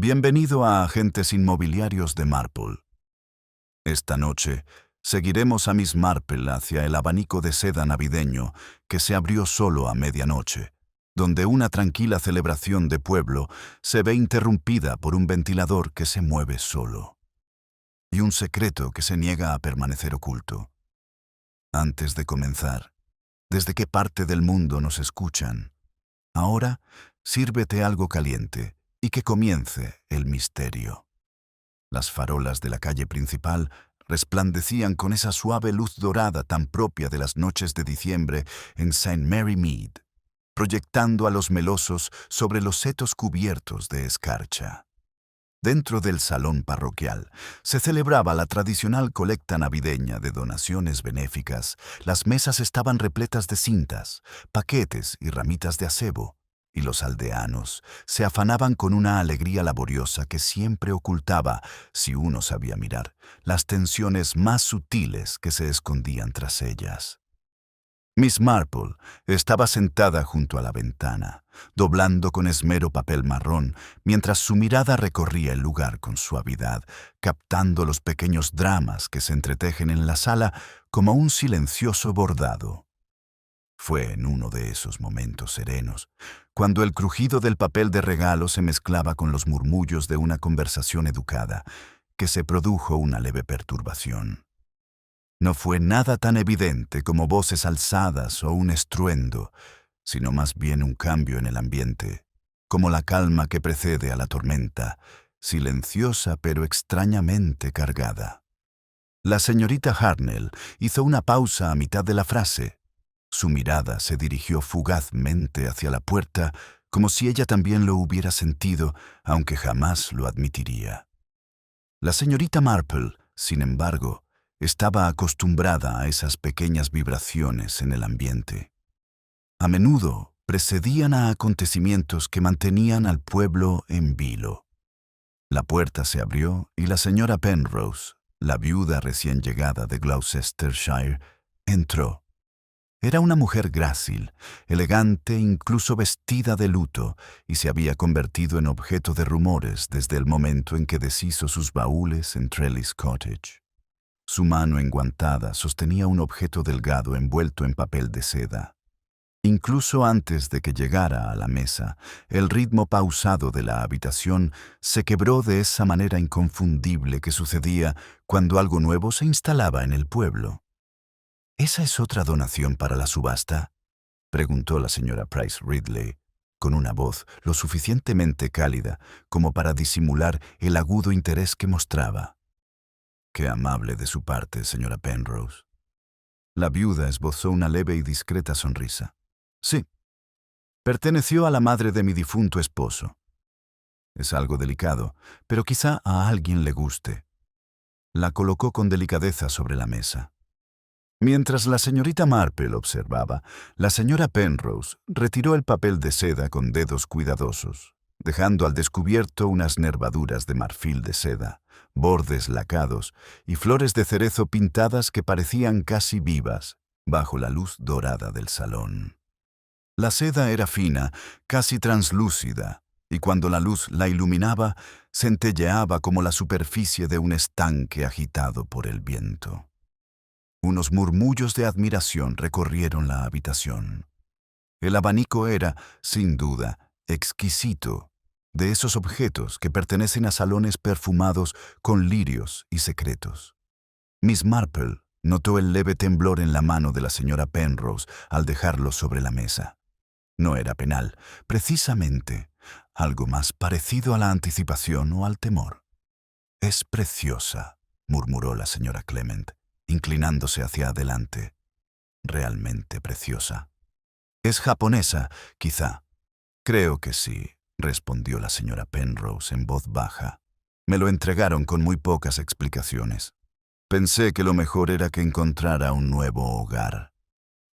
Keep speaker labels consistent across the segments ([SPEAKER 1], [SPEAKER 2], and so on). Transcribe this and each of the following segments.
[SPEAKER 1] Bienvenido a Agentes Inmobiliarios de Marple. Esta noche seguiremos a Miss Marple hacia el abanico de seda navideño que se abrió solo a medianoche, donde una tranquila celebración de pueblo se ve interrumpida por un ventilador que se mueve solo y un secreto que se niega a permanecer oculto. Antes de comenzar, ¿desde qué parte del mundo nos escuchan? Ahora, sírvete algo caliente y que comience el misterio. Las farolas de la calle principal resplandecían con esa suave luz dorada tan propia de las noches de diciembre en St. Mary Mead, proyectando a los melosos sobre los setos cubiertos de escarcha. Dentro del salón parroquial se celebraba la tradicional colecta navideña de donaciones benéficas. Las mesas estaban repletas de cintas, paquetes y ramitas de acebo, y los aldeanos se afanaban con una alegría laboriosa que siempre ocultaba, si uno sabía mirar, las tensiones más sutiles que se escondían tras ellas. Miss Marple estaba sentada junto a la ventana, doblando con esmero papel marrón, mientras su mirada recorría el lugar con suavidad, captando los pequeños dramas que se entretejen en la sala como un silencioso bordado. Fue en uno de esos momentos serenos, cuando el crujido del papel de regalo se mezclaba con los murmullos de una conversación educada, que se produjo una leve perturbación. No fue nada tan evidente como voces alzadas o un estruendo, sino más bien un cambio en el ambiente, como la calma que precede a la tormenta, silenciosa pero extrañamente cargada. La señorita Hartnell hizo una pausa a mitad de la frase. Su mirada se dirigió fugazmente hacia la puerta, como si ella también lo hubiera sentido, aunque jamás lo admitiría. La señorita Marple, sin embargo, estaba acostumbrada a esas pequeñas vibraciones en el ambiente. A menudo precedían a acontecimientos que mantenían al pueblo en vilo. La puerta se abrió y la señora Penrose, la viuda recién llegada de Gloucestershire, entró. Era una mujer grácil, elegante, incluso vestida de luto, y se había convertido en objeto de rumores desde el momento en que deshizo sus baúles en Trellis Cottage. Su mano enguantada sostenía un objeto delgado envuelto en papel de seda. Incluso antes de que llegara a la mesa, el ritmo pausado de la habitación se quebró de esa manera inconfundible que sucedía cuando algo nuevo se instalaba en el pueblo. ¿Esa es otra donación para la subasta?, preguntó la señora Price Ridley, con una voz lo suficientemente cálida como para disimular el agudo interés que mostraba. «Qué amable de su parte, señora Penrose». La viuda esbozó una leve y discreta sonrisa. «Sí, perteneció a la madre de mi difunto esposo. Es algo delicado, pero quizá a alguien le guste». La colocó con delicadeza sobre la mesa. Mientras la señorita Marple observaba, la señora Penrose retiró el papel de seda con dedos cuidadosos, dejando al descubierto unas nervaduras de marfil de seda, bordes lacados y flores de cerezo pintadas que parecían casi vivas bajo la luz dorada del salón. La seda era fina, casi translúcida, y cuando la luz la iluminaba, centelleaba como la superficie de un estanque agitado por el viento. Unos murmullos de admiración recorrieron la habitación. El abanico era, sin duda, exquisito, de esos objetos que pertenecen a salones perfumados con lirios y secretos. Miss Marple notó el leve temblor en la mano de la señora Penrose al dejarlo sobre la mesa. No era penal, precisamente, algo más parecido a la anticipación o al temor. «Es preciosa», murmuró la señora Clement, inclinándose hacia adelante. «Realmente preciosa». «¿Es japonesa, quizá?» «Creo que sí», respondió la señora Penrose en voz baja. «Me lo entregaron con muy pocas explicaciones. Pensé que lo mejor era que encontrara un nuevo hogar».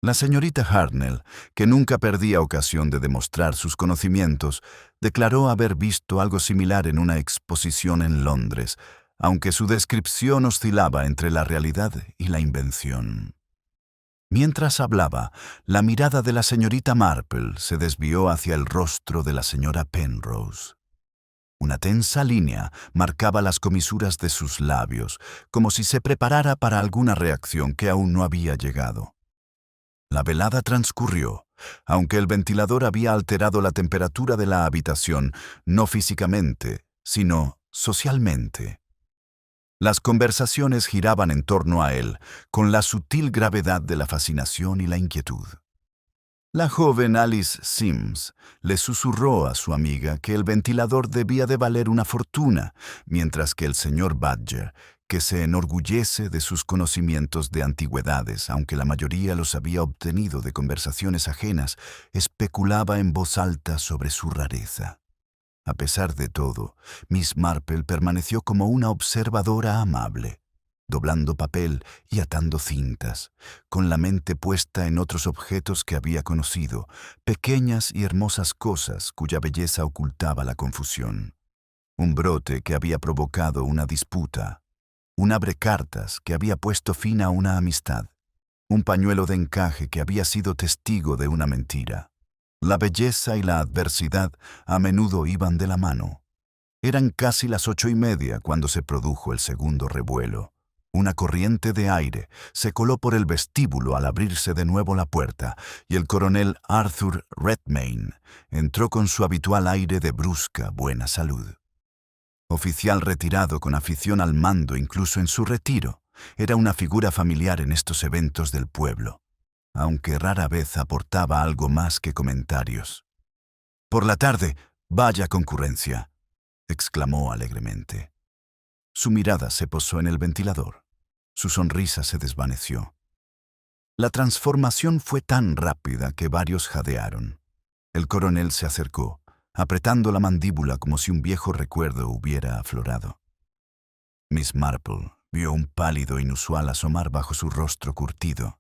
[SPEAKER 1] La señorita Hartnell, que nunca perdía ocasión de demostrar sus conocimientos, declaró haber visto algo similar en una exposición en Londres, aunque su descripción oscilaba entre la realidad y la invención. Mientras hablaba, la mirada de la señorita Marple se desvió hacia el rostro de la señora Penrose. Una tensa línea marcaba las comisuras de sus labios, como si se preparara para alguna reacción que aún no había llegado. La velada transcurrió, aunque el ventilador había alterado la temperatura de la habitación, no físicamente, sino socialmente. Las conversaciones giraban en torno a él, con la sutil gravedad de la fascinación y la inquietud. La joven Alice Sims le susurró a su amiga que el ventilador debía de valer una fortuna, mientras que el señor Badger, que se enorgullece de sus conocimientos de antigüedades, aunque la mayoría los había obtenido de conversaciones ajenas, especulaba en voz alta sobre su rareza. A pesar de todo, Miss Marple permaneció como una observadora amable, doblando papel y atando cintas, con la mente puesta en otros objetos que había conocido, pequeñas y hermosas cosas cuya belleza ocultaba la confusión. Un brote que había provocado una disputa, un abrecartas que había puesto fin a una amistad, un pañuelo de encaje que había sido testigo de una mentira. La belleza y la adversidad a menudo iban de la mano. Eran casi las 8:30 cuando se produjo el segundo revuelo. Una corriente de aire se coló por el vestíbulo al abrirse de nuevo la puerta, y el coronel Arthur Redmayne entró con su habitual aire de brusca buena salud. Oficial retirado con afición al mando incluso en su retiro, era una figura familiar en estos eventos del pueblo, aunque rara vez aportaba algo más que comentarios. «Por la tarde, vaya concurrencia», exclamó alegremente. Su mirada se posó en el ventilador. Su sonrisa se desvaneció. La transformación fue tan rápida que varios jadearon. El coronel se acercó, apretando la mandíbula como si un viejo recuerdo hubiera aflorado. Miss Marple vio un pálido inusual asomar bajo su rostro curtido.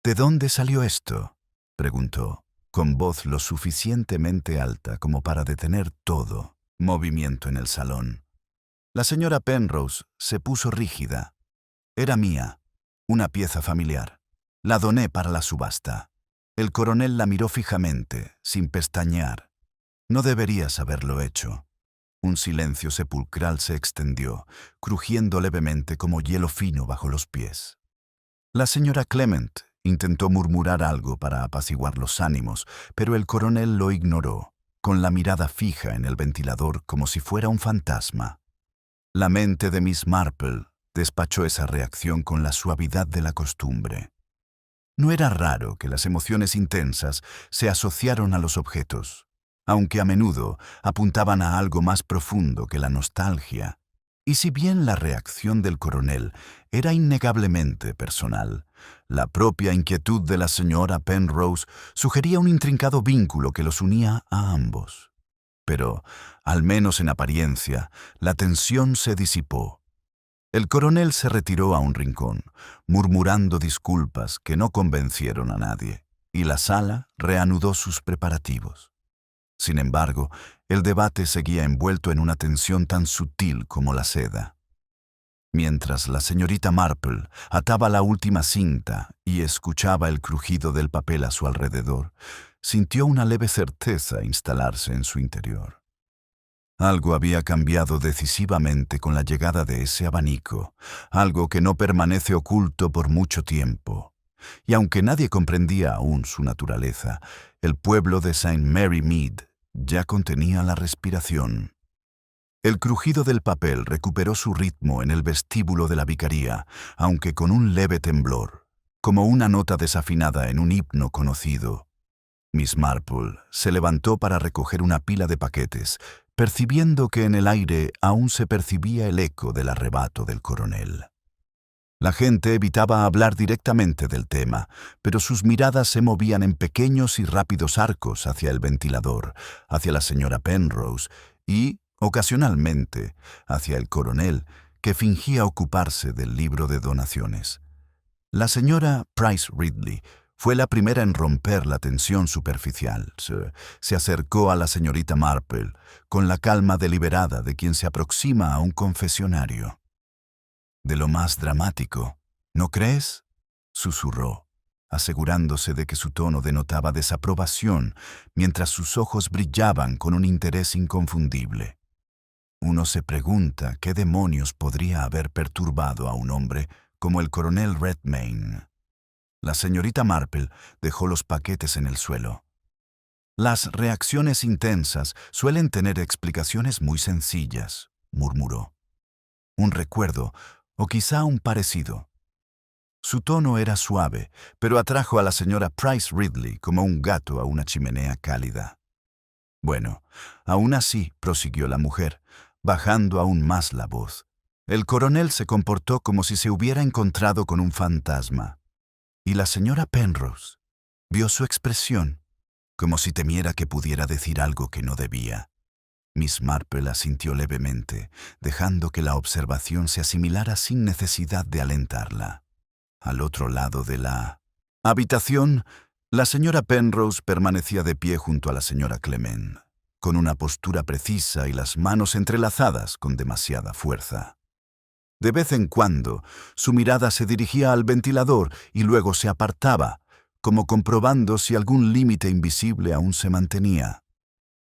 [SPEAKER 1] «¿De dónde salió esto?», preguntó, con voz lo suficientemente alta como para detener todo movimiento en el salón. La señora Penrose se puso rígida. «Era mía, una pieza familiar. La doné para la subasta». El coronel la miró fijamente, sin pestañear. «No deberías haberlo hecho». Un silencio sepulcral se extendió, crujiendo levemente como hielo fino bajo los pies. La señora Clement intentó murmurar algo para apaciguar los ánimos, pero el coronel lo ignoró, con la mirada fija en el ventilador como si fuera un fantasma. La mente de Miss Marple despachó esa reacción con la suavidad de la costumbre. No era raro que las emociones intensas se asociaron a los objetos, aunque a menudo apuntaban a algo más profundo que la nostalgia. Y si bien la reacción del coronel era innegablemente personal, la propia inquietud de la señora Penrose sugería un intrincado vínculo que los unía a ambos. Pero, al menos en apariencia, la tensión se disipó. El coronel se retiró a un rincón, murmurando disculpas que no convencieron a nadie, y la sala reanudó sus preparativos. Sin embargo, el debate seguía envuelto en una tensión tan sutil como la seda. Mientras la señorita Marple ataba la última cinta y escuchaba el crujido del papel a su alrededor, sintió una leve certeza instalarse en su interior. Algo había cambiado decisivamente con la llegada de ese abanico, algo que no permanece oculto por mucho tiempo. Y aunque nadie comprendía aún su naturaleza, el pueblo de St. Mary Mead ya contenía la respiración. El crujido del papel recuperó su ritmo en el vestíbulo de la vicaría, aunque con un leve temblor, como una nota desafinada en un himno conocido. Miss Marple se levantó para recoger una pila de paquetes, percibiendo que en el aire aún se percibía el eco del arrebato del coronel. La gente evitaba hablar directamente del tema, pero sus miradas se movían en pequeños y rápidos arcos hacia el ventilador, hacia la señora Penrose y, ocasionalmente, hacia el coronel, que fingía ocuparse del libro de donaciones. La señora Price Ridley fue la primera en romper la tensión superficial. Se acercó a la señorita Marple con la calma deliberada de quien se aproxima a un confesionario. «De lo más dramático, ¿no crees?», susurró, asegurándose de que su tono denotaba desaprobación, mientras sus ojos brillaban con un interés inconfundible. Uno se pregunta qué demonios podría haber perturbado a un hombre como el coronel Redmayne. La señorita Marple dejó los paquetes en el suelo. Las reacciones intensas suelen tener explicaciones muy sencillas, murmuró. Un recuerdo, o quizá un parecido. Su tono era suave, pero atrajo a la señora Price Ridley como un gato a una chimenea cálida. Bueno, aún así, prosiguió la mujer, bajando aún más la voz. El coronel se comportó como si se hubiera encontrado con un fantasma. Y la señora Penrose vio su expresión, como si temiera que pudiera decir algo que no debía. Miss Marple asintió levemente, dejando que la observación se asimilara sin necesidad de alentarla. Al otro lado de la habitación, la señora Penrose permanecía de pie junto a la señora Clement, con una postura precisa y las manos entrelazadas con demasiada fuerza. De vez en cuando, su mirada se dirigía al ventilador y luego se apartaba, como comprobando si algún límite invisible aún se mantenía.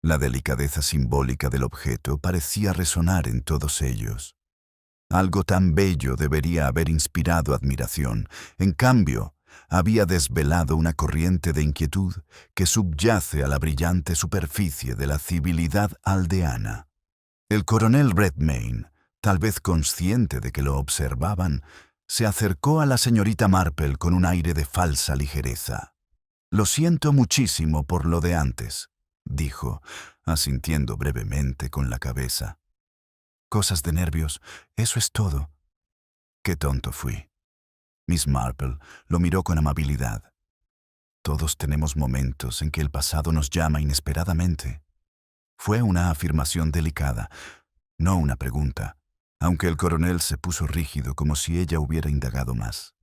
[SPEAKER 1] La delicadeza simbólica del objeto parecía resonar en todos ellos. Algo tan bello debería haber inspirado admiración. En cambio, había desvelado una corriente de inquietud que subyace a la brillante superficie de la civilidad aldeana. El coronel Redmayne, tal vez consciente de que lo observaban, se acercó a la señorita Marple con un aire de falsa ligereza. «Lo siento muchísimo por lo de antes», dijo, asintiendo brevemente con la cabeza. «Cosas de nervios, eso es todo». «Qué tonto fui». Miss Marple lo miró con amabilidad. «Todos tenemos momentos en que el pasado nos llama inesperadamente». Fue una afirmación delicada, no una pregunta, aunque el coronel se puso rígido como si ella hubiera indagado más.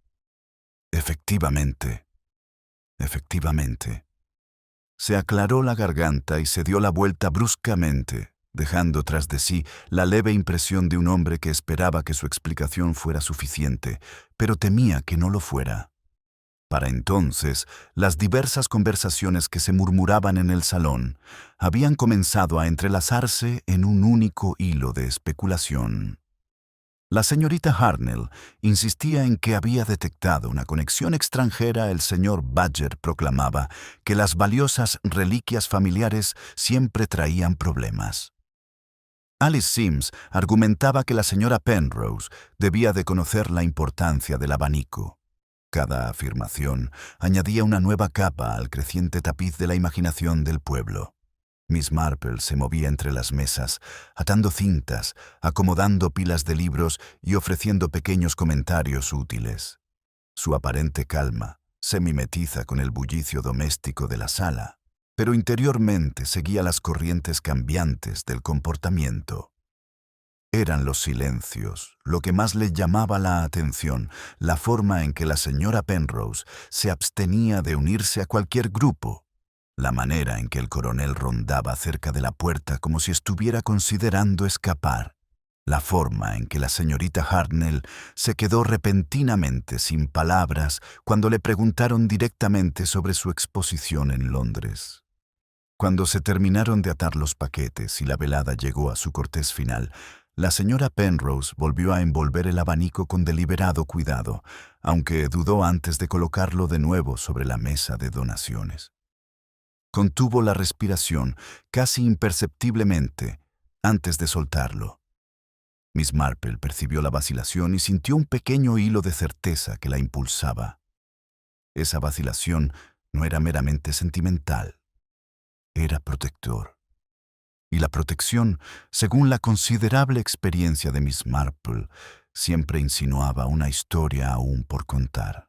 [SPEAKER 1] «Efectivamente, efectivamente». Se aclaró la garganta y se dio la vuelta bruscamente, dejando tras de sí la leve impresión de un hombre que esperaba que su explicación fuera suficiente, pero temía que no lo fuera. Para entonces, las diversas conversaciones que se murmuraban en el salón habían comenzado a entrelazarse en un único hilo de especulación. La señorita Hartnell insistía en que había detectado una conexión extranjera. El señor Badger proclamaba que las valiosas reliquias familiares siempre traían problemas. Alice Sims argumentaba que la señora Penrose debía de conocer la importancia del abanico. Cada afirmación añadía una nueva capa al creciente tapiz de la imaginación del pueblo. Miss Marple se movía entre las mesas, atando cintas, acomodando pilas de libros y ofreciendo pequeños comentarios útiles. Su aparente calma se mimetiza con el bullicio doméstico de la sala, pero interiormente seguía las corrientes cambiantes del comportamiento. Eran los silencios lo que más le llamaba la atención, la forma en que la señora Penrose se abstenía de unirse a cualquier grupo, la manera en que el coronel rondaba cerca de la puerta como si estuviera considerando escapar, la forma en que la señorita Hartnell se quedó repentinamente sin palabras cuando le preguntaron directamente sobre su exposición en Londres. Cuando se terminaron de atar los paquetes y la velada llegó a su cortés final, la señora Penrose volvió a envolver el abanico con deliberado cuidado, aunque dudó antes de colocarlo de nuevo sobre la mesa de donaciones. Contuvo la respiración casi imperceptiblemente antes de soltarlo. Miss Marple percibió la vacilación y sintió un pequeño hilo de certeza que la impulsaba. Esa vacilación no era meramente sentimental, era protector. Y la protección, según la considerable experiencia de Miss Marple, siempre insinuaba una historia aún por contar.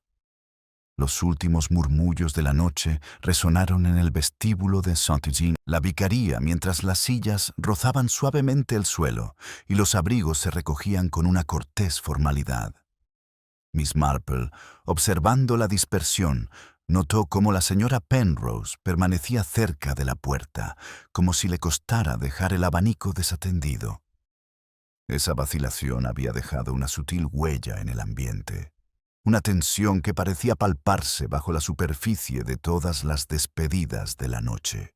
[SPEAKER 1] Los últimos murmullos de la noche resonaron en el vestíbulo de Saint-Eugène, la vicaría, mientras las sillas rozaban suavemente el suelo y los abrigos se recogían con una cortés formalidad. Miss Marple, observando la dispersión, notó cómo la señora Penrose permanecía cerca de la puerta, como si le costara dejar el abanico desatendido. Esa vacilación había dejado una sutil huella en el ambiente. Una tensión que parecía palparse bajo la superficie de todas las despedidas de la noche.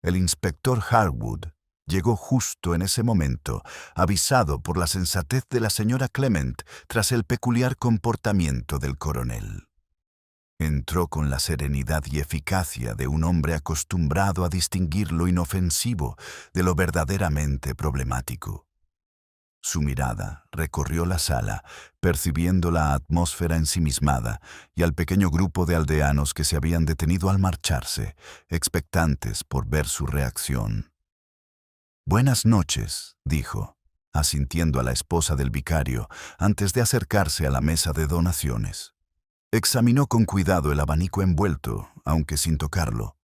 [SPEAKER 1] El inspector Harwood llegó justo en ese momento, avisado por la sensatez de la señora Clement tras el peculiar comportamiento del coronel. Entró con la serenidad y eficacia de un hombre acostumbrado a distinguir lo inofensivo de lo verdaderamente problemático. Su mirada recorrió la sala, percibiendo la atmósfera ensimismada y al pequeño grupo de aldeanos que se habían detenido al marcharse, expectantes por ver su reacción. «Buenas noches», dijo, asintiendo a la esposa del vicario antes de acercarse a la mesa de donaciones. Examinó con cuidado el abanico envuelto, aunque sin tocarlo.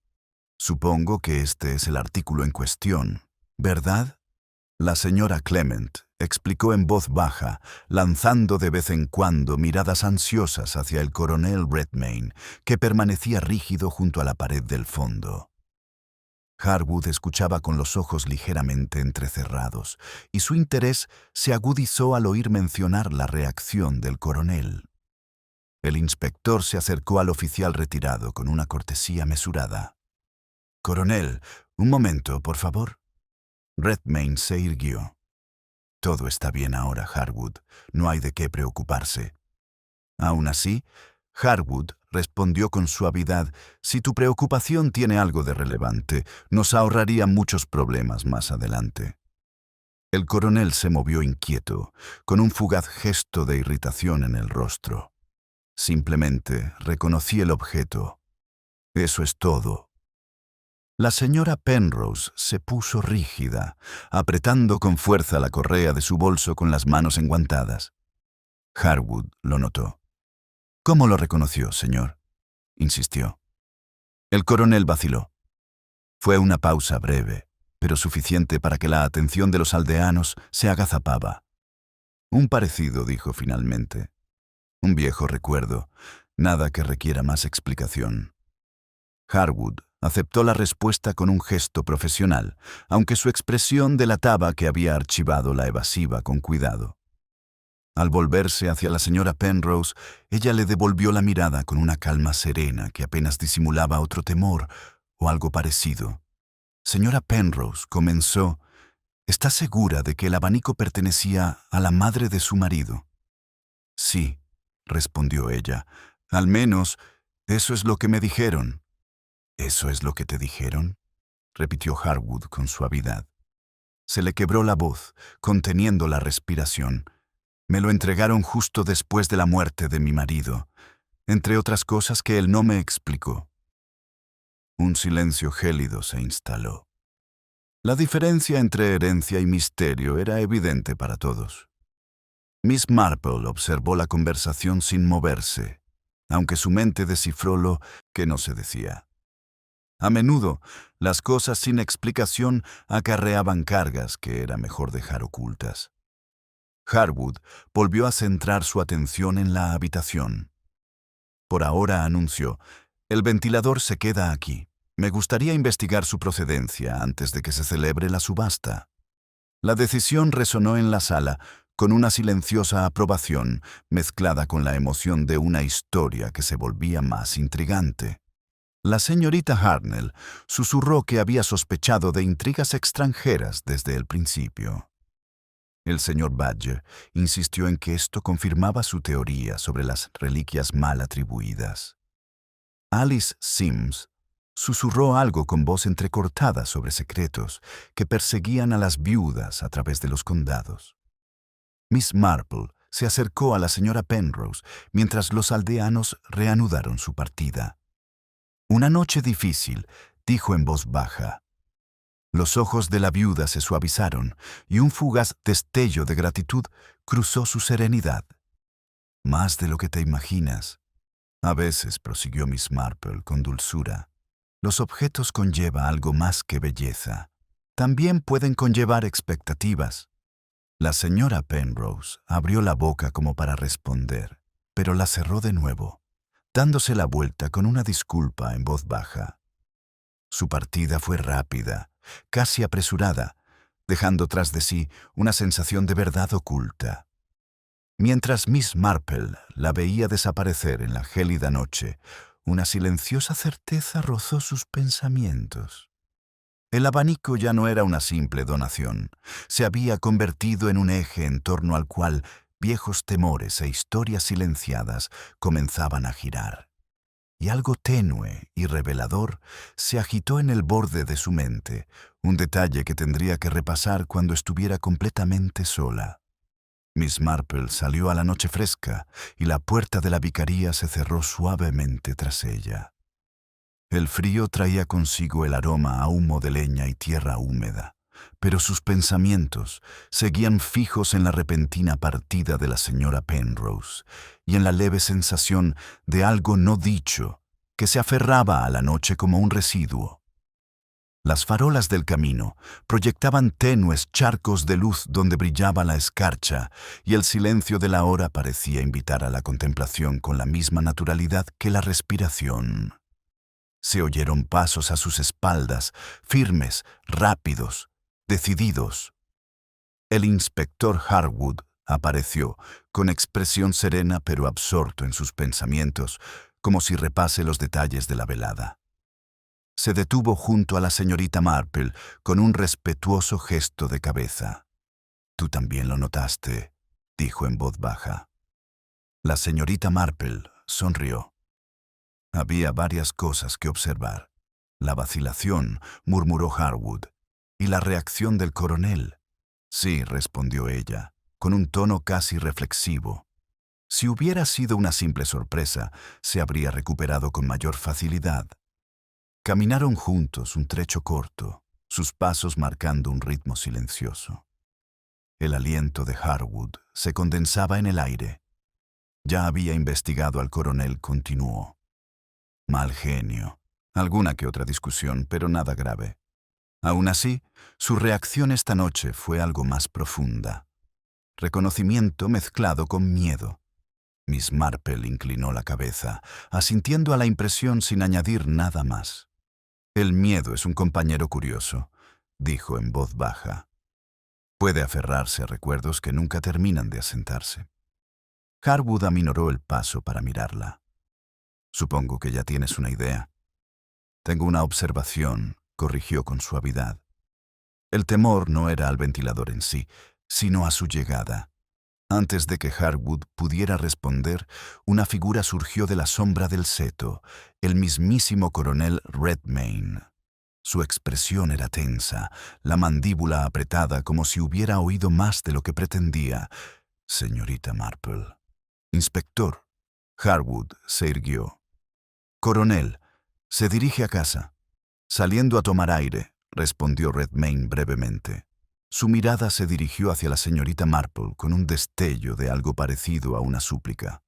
[SPEAKER 1] «Supongo que este es el artículo en cuestión, ¿verdad?». La señora Clement explicó en voz baja, lanzando de vez en cuando miradas ansiosas hacia el coronel Redmayne, que permanecía rígido junto a la pared del fondo. Harwood escuchaba con los ojos ligeramente entrecerrados, y su interés se agudizó al oír mencionar la reacción del coronel. El inspector se acercó al oficial retirado con una cortesía mesurada. «Coronel, un momento, por favor». Redmayne se irguió. «Todo está bien ahora, Harwood. No hay de qué preocuparse». Aún así, Harwood respondió con suavidad: «Si tu preocupación tiene algo de relevante, nos ahorraría muchos problemas más adelante». El coronel se movió inquieto, con un fugaz gesto de irritación en el rostro. «Simplemente reconocí el objeto. Eso es todo». La señora Penrose se puso rígida, apretando con fuerza la correa de su bolso con las manos enguantadas. Harwood lo notó. «¿Cómo lo reconoció, señor?», insistió. El coronel vaciló. Fue una pausa breve, pero suficiente para que la atención de los aldeanos se agazapaba. «Un parecido», dijo finalmente. «Un viejo recuerdo, nada que requiera más explicación». Harwood aceptó la respuesta con un gesto profesional, aunque su expresión delataba que había archivado la evasiva con cuidado. Al volverse hacia la señora Penrose, ella le devolvió la mirada con una calma serena que apenas disimulaba otro temor o algo parecido. «Señora Penrose», comenzó, «¿está segura de que el abanico pertenecía a la madre de su marido?» «Sí», respondió ella, «al menos eso es lo que me dijeron». «¿Eso es lo que te dijeron?», repitió Harwood con suavidad. Se le quebró la voz, conteniendo la respiración. «Me lo entregaron justo después de la muerte de mi marido, entre otras cosas que él no me explicó». Un silencio gélido se instaló. La diferencia entre herencia y misterio era evidente para todos. Miss Marple observó la conversación sin moverse, aunque su mente descifró lo que no se decía. A menudo, las cosas sin explicación acarreaban cargas que era mejor dejar ocultas. Harwood volvió a centrar su atención en la habitación. «Por ahora», anunció, «el ventilador se queda aquí. Me gustaría investigar su procedencia antes de que se celebre la subasta». La decisión resonó en la sala con una silenciosa aprobación mezclada con la emoción de una historia que se volvía más intrigante. La señorita Hartnell susurró que había sospechado de intrigas extranjeras desde el principio. El señor Badger insistió en que esto confirmaba su teoría sobre las reliquias mal atribuidas. Alice Sims susurró algo con voz entrecortada sobre secretos que perseguían a las viudas a través de los condados. Miss Marple se acercó a la señora Penrose mientras los aldeanos reanudaron su partida. «Una noche difícil», dijo en voz baja. Los ojos de la viuda se suavizaron y un fugaz destello de gratitud cruzó su serenidad. «Más de lo que te imaginas». «A veces», prosiguió Miss Marple con dulzura, «los objetos conlleva algo más que belleza. También pueden conllevar expectativas». La señora Penrose abrió la boca como para responder, pero la cerró de nuevo, dándose la vuelta con una disculpa en voz baja. Su partida fue rápida, casi apresurada, dejando tras de sí una sensación de verdad oculta. Mientras Miss Marple la veía desaparecer en la gélida noche, una silenciosa certeza rozó sus pensamientos. El abanico ya no era una simple donación, se había convertido en un eje en torno al cual viejos temores e historias silenciadas comenzaban a girar. Y algo tenue y revelador se agitó en el borde de su mente, un detalle que tendría que repasar cuando estuviera completamente sola. Miss Marple salió a la noche fresca y la puerta de la vicaría se cerró suavemente tras ella. El frío traía consigo el aroma a humo de leña y tierra húmeda, pero sus pensamientos seguían fijos en la repentina partida de la señora Penrose y en la leve sensación de algo no dicho que se aferraba a la noche como un residuo. Las farolas del camino proyectaban tenues charcos de luz donde brillaba la escarcha y el silencio de la hora parecía invitar a la contemplación con la misma naturalidad que la respiración. Se oyeron pasos a sus espaldas, firmes, rápidos, decididos. El inspector Harwood apareció, con expresión serena pero absorto en sus pensamientos, como si repase los detalles de la velada. Se detuvo junto a la señorita Marple con un respetuoso gesto de cabeza. «Tú también lo notaste», dijo en voz baja. La señorita Marple sonrió. Había varias cosas que observar. La vacilación, murmuró Harwood, y la reacción del coronel. Sí, respondió ella, con un tono casi reflexivo. Si hubiera sido una simple sorpresa, se habría recuperado con mayor facilidad. Caminaron juntos un trecho corto, sus pasos marcando un ritmo silencioso. El aliento de Harwood se condensaba en el aire. Ya había investigado al coronel, continuó. Mal genio. Alguna que otra discusión, pero nada grave. Aún así, su reacción esta noche fue algo más profunda. Reconocimiento mezclado con miedo. Miss Marple inclinó la cabeza, asintiendo a la impresión sin añadir nada más. «El miedo es un compañero curioso», dijo en voz baja. «Puede aferrarse a recuerdos que nunca terminan de asentarse». Harwood aminoró el paso para mirarla. «Supongo que ya tienes una idea». «Tengo una observación», corrigió con suavidad. El temor no era al ventilador en sí, sino a su llegada. Antes de que Harwood pudiera responder, una figura surgió de la sombra del seto, el mismísimo coronel Redmayne. Su expresión era tensa, la mandíbula apretada como si hubiera oído más de lo que pretendía. «Señorita Marple». «Inspector». Harwood se irguió. «Coronel, se dirige a casa». «Saliendo a tomar aire», respondió Redmayne brevemente. Su mirada se dirigió hacia la señorita Marple con un destello de algo parecido a una súplica.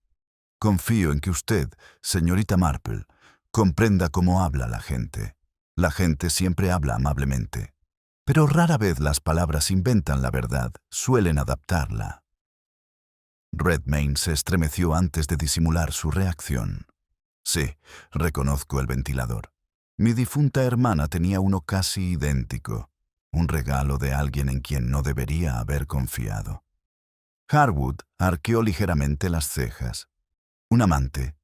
[SPEAKER 1] «Confío en que usted, señorita Marple, comprenda cómo habla la gente. La gente siempre habla amablemente. Pero rara vez las palabras inventan la verdad, suelen adaptarla». Redmayne se estremeció antes de disimular su reacción. «Sí, reconozco el ventilador. Mi difunta hermana tenía uno casi idéntico, un regalo de alguien en quien no debería haber confiado». Harwood arqueó ligeramente las cejas. «¿Un amante?»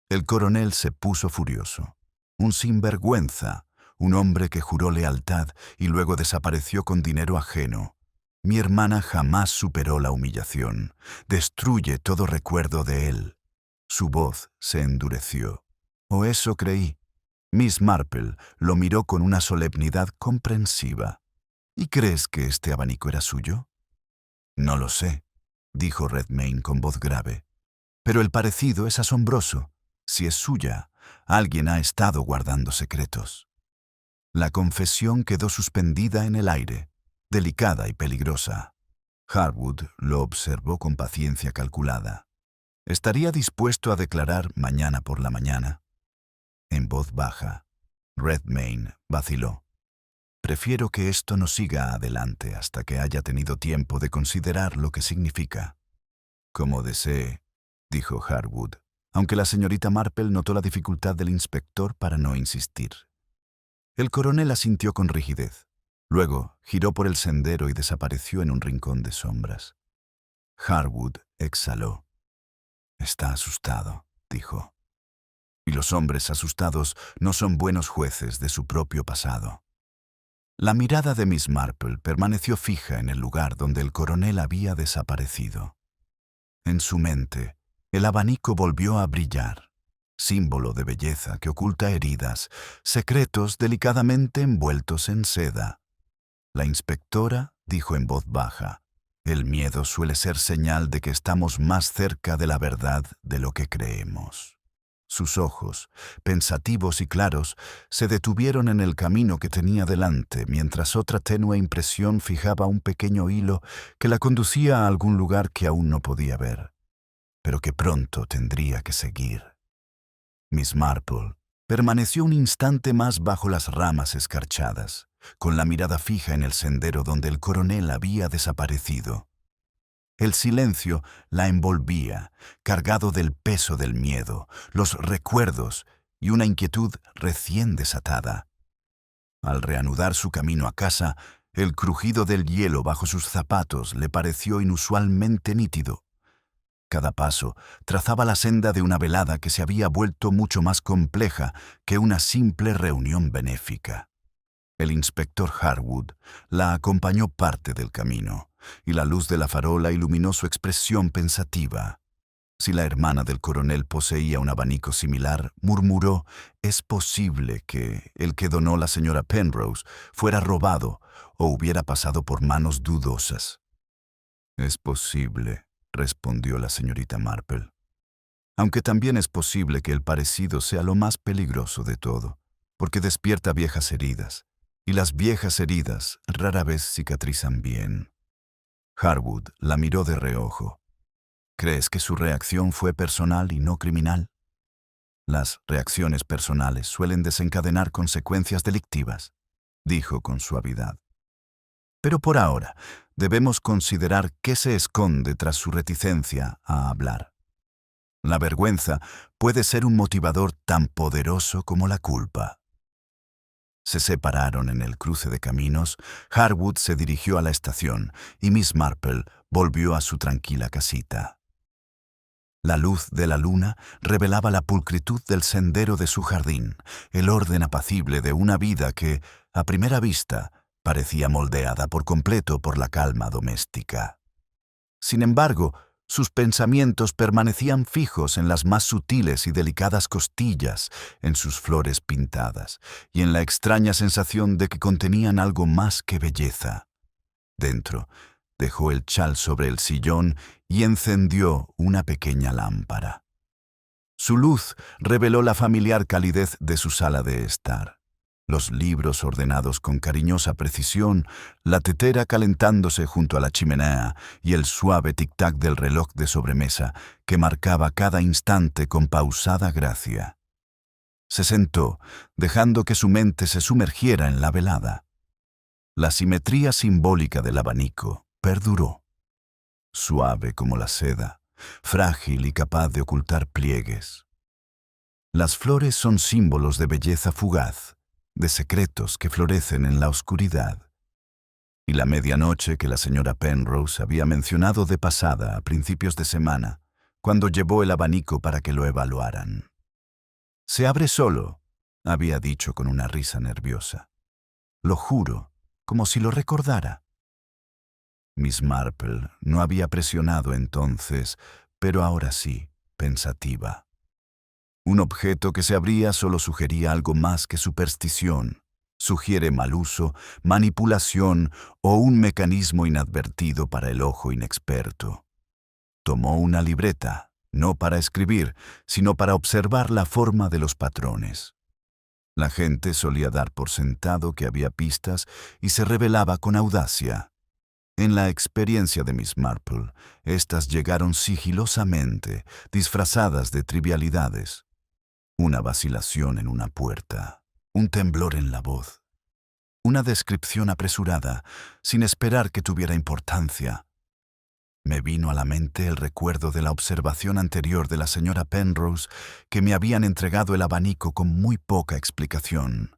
[SPEAKER 1] El coronel se puso furioso. «Un sinvergüenza, un hombre que juró lealtad y luego desapareció con dinero ajeno. Mi hermana jamás superó la humillación. Destruye todo recuerdo de él». Su voz se endureció. «O eso creí». Miss Marple lo miró con una solemnidad comprensiva. «¿Y crees que este abanico era suyo?» «No lo sé», dijo Redmayne con voz grave. «Pero el parecido es asombroso. Si es suya, alguien ha estado guardando secretos». La confesión quedó suspendida en el aire, delicada y peligrosa. Harwood lo observó con paciencia calculada. ¿Estaría dispuesto a declarar mañana por la mañana? En voz baja, Redmayne vaciló. «Prefiero que esto no siga adelante hasta que haya tenido tiempo de considerar lo que significa». «Como desee», dijo Harwood, aunque la señorita Marple notó la dificultad del inspector para no insistir. El coronel asintió con rigidez. Luego giró por el sendero y desapareció en un rincón de sombras. Harwood exhaló. «Está asustado», dijo. «Y los hombres asustados no son buenos jueces de su propio pasado». La mirada de Miss Marple permaneció fija en el lugar donde el coronel había desaparecido. En su mente, el abanico volvió a brillar, símbolo de belleza que oculta heridas, secretos delicadamente envueltos en seda. La inspectora dijo en voz baja: «El miedo suele ser señal de que estamos más cerca de la verdad de lo que creemos». Sus ojos, pensativos y claros, se detuvieron en el camino que tenía delante, mientras otra tenue impresión fijaba un pequeño hilo que la conducía a algún lugar que aún no podía ver, pero que pronto tendría que seguir. Miss Marple permaneció un instante más bajo las ramas escarchadas, con la mirada fija en el sendero donde el coronel había desaparecido. El silencio la envolvía, cargado del peso del miedo, los recuerdos y una inquietud recién desatada. Al reanudar su camino a casa, el crujido del hielo bajo sus zapatos le pareció inusualmente nítido. Cada paso trazaba la senda de una velada que se había vuelto mucho más compleja que una simple reunión benéfica. El inspector Harwood la acompañó parte del camino, y la luz de la farola iluminó su expresión pensativa. Si la hermana del coronel poseía un abanico similar, murmuró: «Es posible que el que donó la señora Penrose fuera robado o hubiera pasado por manos dudosas». «Es posible», respondió la señorita Marple. «Aunque también es posible que el parecido sea lo más peligroso de todo, porque despierta viejas heridas, y las viejas heridas rara vez cicatrizan bien». Harwood la miró de reojo. «¿Crees que su reacción fue personal y no criminal?» «Las reacciones personales suelen desencadenar consecuencias delictivas», dijo con suavidad. «Pero por ahora debemos considerar qué se esconde tras su reticencia a hablar. La vergüenza puede ser un motivador tan poderoso como la culpa». Se separaron en el cruce de caminos. Harwood se dirigió a la estación y Miss Marple volvió a su tranquila casita. La luz de la luna revelaba la pulcritud del sendero de su jardín, el orden apacible de una vida que, a primera vista, parecía moldeada por completo por la calma doméstica. Sin embargo, sus pensamientos permanecían fijos en las más sutiles y delicadas costillas, en sus flores pintadas, y en la extraña sensación de que contenían algo más que belleza. Dentro, dejó el chal sobre el sillón y encendió una pequeña lámpara. Su luz reveló la familiar calidez de su sala de estar. Los libros ordenados con cariñosa precisión, la tetera calentándose junto a la chimenea y el suave tic-tac del reloj de sobremesa que marcaba cada instante con pausada gracia. Se sentó, dejando que su mente se sumergiera en la velada. La simetría simbólica del abanico perduró. Suave como la seda, frágil y capaz de ocultar pliegues. Las flores son símbolos de belleza fugaz, de secretos que florecen en la oscuridad. Y la medianoche que la señora Penrose había mencionado de pasada a principios de semana, cuando llevó el abanico para que lo evaluaran. «Se abre solo», había dicho con una risa nerviosa. «Lo juro, como si lo recordara». Miss Marple no había presionado entonces, pero ahora sí, pensativa. Un objeto que se abría solo sugería algo más que superstición. Sugiere mal uso, manipulación o un mecanismo inadvertido para el ojo inexperto. Tomó una libreta, no para escribir, sino para observar la forma de los patrones. La gente solía dar por sentado que había pistas y se revelaba con audacia. En la experiencia de Miss Marple, estas llegaron sigilosamente, disfrazadas de trivialidades. Una vacilación en una puerta, un temblor en la voz, una descripción apresurada, sin esperar que tuviera importancia. Me vino a la mente el recuerdo de la observación anterior de la señora Penrose, que me habían entregado el abanico con muy poca explicación.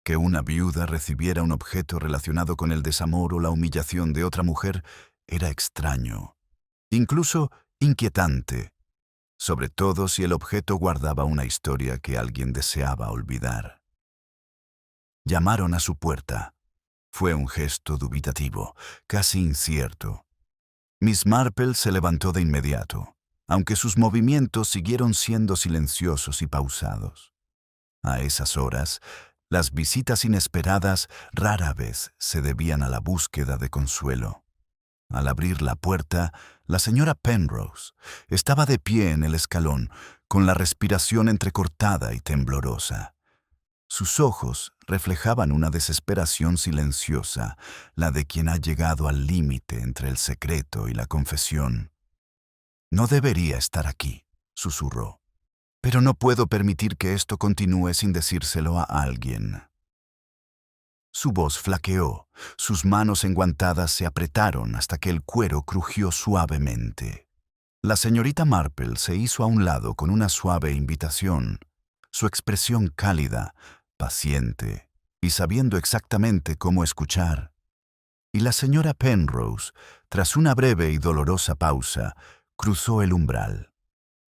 [SPEAKER 1] Que una viuda recibiera un objeto relacionado con el desamor o la humillación de otra mujer era extraño, incluso inquietante, sobre todo si el objeto guardaba una historia que alguien deseaba olvidar. Llamaron a su puerta. Fue un gesto dubitativo, casi incierto. Miss Marple se levantó de inmediato, aunque sus movimientos siguieron siendo silenciosos y pausados. A esas horas, las visitas inesperadas rara vez se debían a la búsqueda de consuelo. Al abrir la puerta, la señora Penrose estaba de pie en el escalón, con la respiración entrecortada y temblorosa. Sus ojos reflejaban una desesperación silenciosa, la de quien ha llegado al límite entre el secreto y la confesión. «No debería estar aquí», susurró, «pero no puedo permitir que esto continúe sin decírselo a alguien». Su voz flaqueó, sus manos enguantadas se apretaron hasta que el cuero crujió suavemente. La señorita Marple se hizo a un lado con una suave invitación, su expresión cálida, paciente y sabiendo exactamente cómo escuchar. Y la señora Penrose, tras una breve y dolorosa pausa, cruzó el umbral.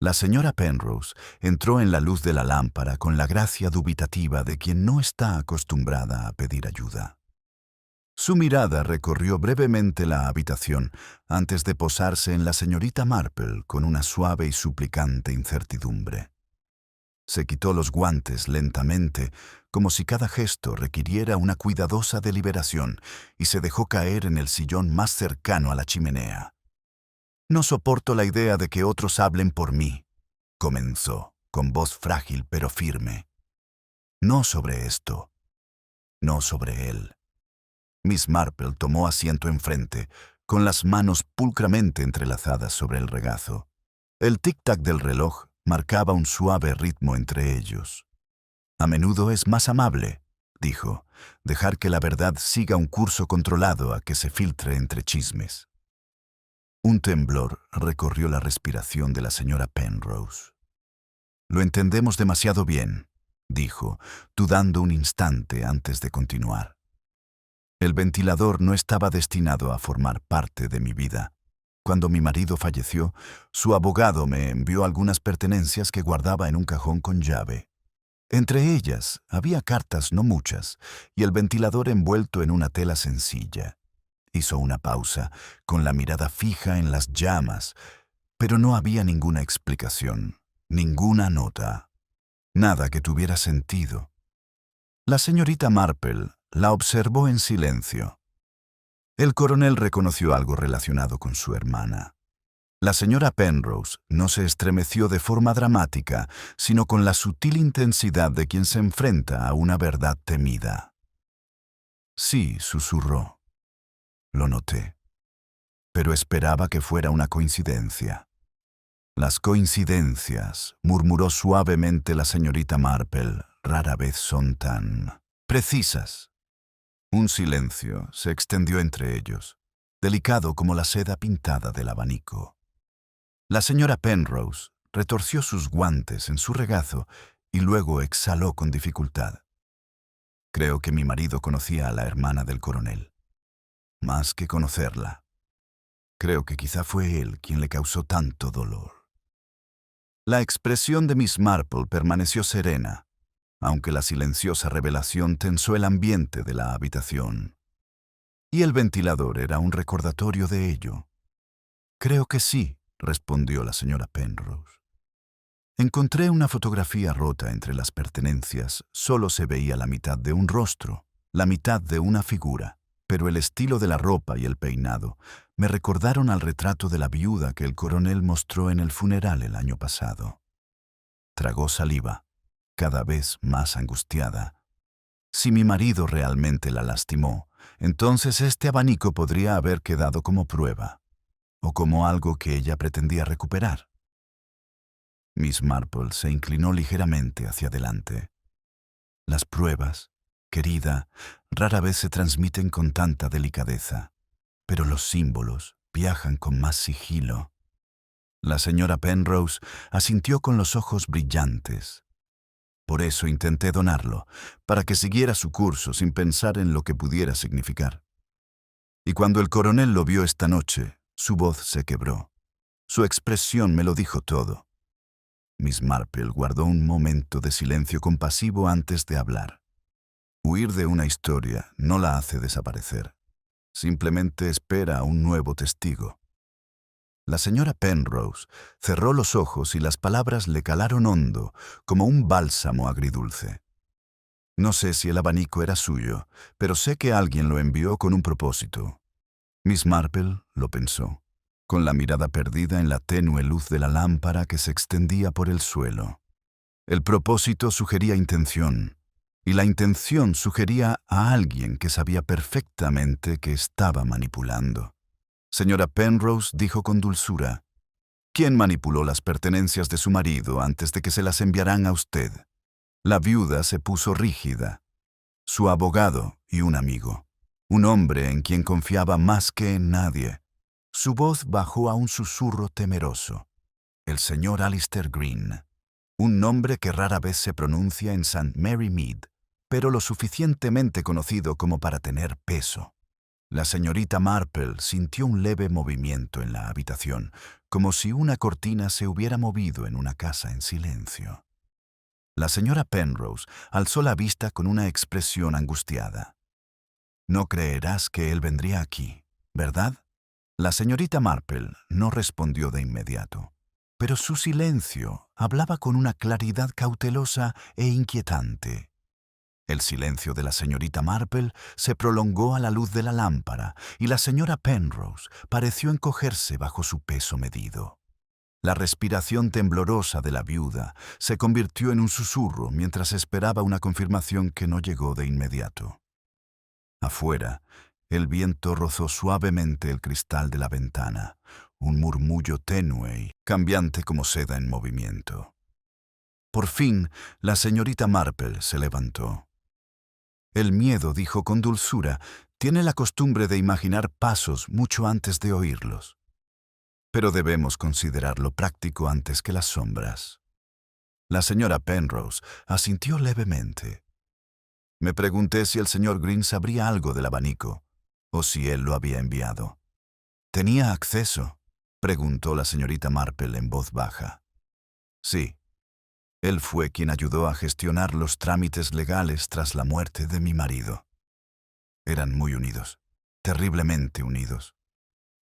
[SPEAKER 1] La señora Penrose entró en la luz de la lámpara con la gracia dubitativa de quien no está acostumbrada a pedir ayuda. Su mirada recorrió brevemente la habitación antes de posarse en la señorita Marple con una suave y suplicante incertidumbre. Se quitó los guantes lentamente, como si cada gesto requiriera una cuidadosa deliberación, y se dejó caer en el sillón más cercano a la chimenea. «No soporto la idea de que otros hablen por mí», comenzó, con voz frágil pero firme. «No sobre esto. No sobre él». Miss Marple tomó asiento enfrente, con las manos pulcramente entrelazadas sobre el regazo. El tic-tac del reloj marcaba un suave ritmo entre ellos. «A menudo es más amable», dijo, «dejar que la verdad siga un curso controlado a que se filtre entre chismes». Un temblor recorrió la respiración de la señora Penrose. «Lo entendemos demasiado bien», dijo, dudando un instante antes de continuar. «El ventilador no estaba destinado a formar parte de mi vida. Cuando mi marido falleció, su abogado me envió algunas pertenencias que guardaba en un cajón con llave. Entre ellas había cartas no muchas y el ventilador envuelto en una tela sencilla». Hizo una pausa, con la mirada fija en las llamas, pero no había ninguna explicación, ninguna nota, nada que tuviera sentido. La señorita Marple la observó en silencio. El coronel reconoció algo relacionado con su hermana. La señora Penrose no se estremeció de forma dramática, sino con la sutil intensidad de quien se enfrenta a una verdad temida. «Sí», susurró. «Lo noté, pero esperaba que fuera una coincidencia». «Las coincidencias», murmuró suavemente la señorita Marple, «rara vez son tan precisas». Un silencio se extendió entre ellos, delicado como la seda pintada del abanico. La señora Penrose retorció sus guantes en su regazo y luego exhaló con dificultad. «Creo que mi marido conocía a la hermana del coronel. Más que conocerla. Creo que quizá fue él quien le causó tanto dolor». La expresión de Miss Marple permaneció serena, aunque la silenciosa revelación tensó el ambiente de la habitación. Y el ventilador era un recordatorio de ello. «Creo que sí», respondió la señora Penrose. «Encontré una fotografía rota entre las pertenencias. Solo se veía la mitad de un rostro, la mitad de una figura. Pero el estilo de la ropa y el peinado me recordaron al retrato de la viuda que el coronel mostró en el funeral el año pasado». Tragó saliva, cada vez más angustiada. Si mi marido realmente la lastimó, entonces este abanico podría haber quedado como prueba, o como algo que ella pretendía recuperar. Miss Marple se inclinó ligeramente hacia adelante. «Las pruebas, querida, rara vez se transmiten con tanta delicadeza, pero los símbolos viajan con más sigilo». La señora Penrose asintió con los ojos brillantes. «Por eso intenté donarlo, para que siguiera su curso sin pensar en lo que pudiera significar. Y cuando el coronel lo vio esta noche, su voz se quebró. Su expresión me lo dijo todo». Miss Marple guardó un momento de silencio compasivo antes de hablar. Huir de una historia no la hace desaparecer. Simplemente espera a un nuevo testigo. La señora Penrose cerró los ojos y las palabras le calaron hondo, como un bálsamo agridulce. No sé si el abanico era suyo, pero sé que alguien lo envió con un propósito. Miss Marple lo pensó, con la mirada perdida en la tenue luz de la lámpara que se extendía por el suelo. El propósito sugería intención, y la intención sugería a alguien que sabía perfectamente que estaba manipulando. Señora Penrose dijo con dulzura, ¿quién manipuló las pertenencias de su marido antes de que se las enviaran a usted? La viuda se puso rígida. Su abogado y un amigo. Un hombre en quien confiaba más que en nadie. Su voz bajó a un susurro temeroso. El señor Alistair Green. Un nombre que rara vez se pronuncia en St. Mary Mead, pero lo suficientemente conocido como para tener peso. La señorita Marple sintió un leve movimiento en la habitación, como si una cortina se hubiera movido en una casa en silencio. La señora Penrose alzó la vista con una expresión angustiada. No creerás que él vendría aquí, ¿verdad? La señorita Marple no respondió de inmediato, pero su silencio hablaba con una claridad cautelosa e inquietante. El silencio de la señorita Marple se prolongó a la luz de la lámpara y la señora Penrose pareció encogerse bajo su peso medido. La respiración temblorosa de la viuda se convirtió en un susurro mientras esperaba una confirmación que no llegó de inmediato. Afuera, el viento rozó suavemente el cristal de la ventana, un murmullo tenue y cambiante como seda en movimiento. Por fin, la señorita Marple se levantó. El miedo, dijo con dulzura, tiene la costumbre de imaginar pasos mucho antes de oírlos. Pero debemos considerar lo práctico antes que las sombras. La señora Penrose asintió levemente. Me pregunté si el señor Green sabría algo del abanico, o si él lo había enviado. ¿Tenía acceso?, preguntó la señorita Marple en voz baja. Sí. Él fue quien ayudó a gestionar los trámites legales tras la muerte de mi marido. Eran muy unidos, terriblemente unidos.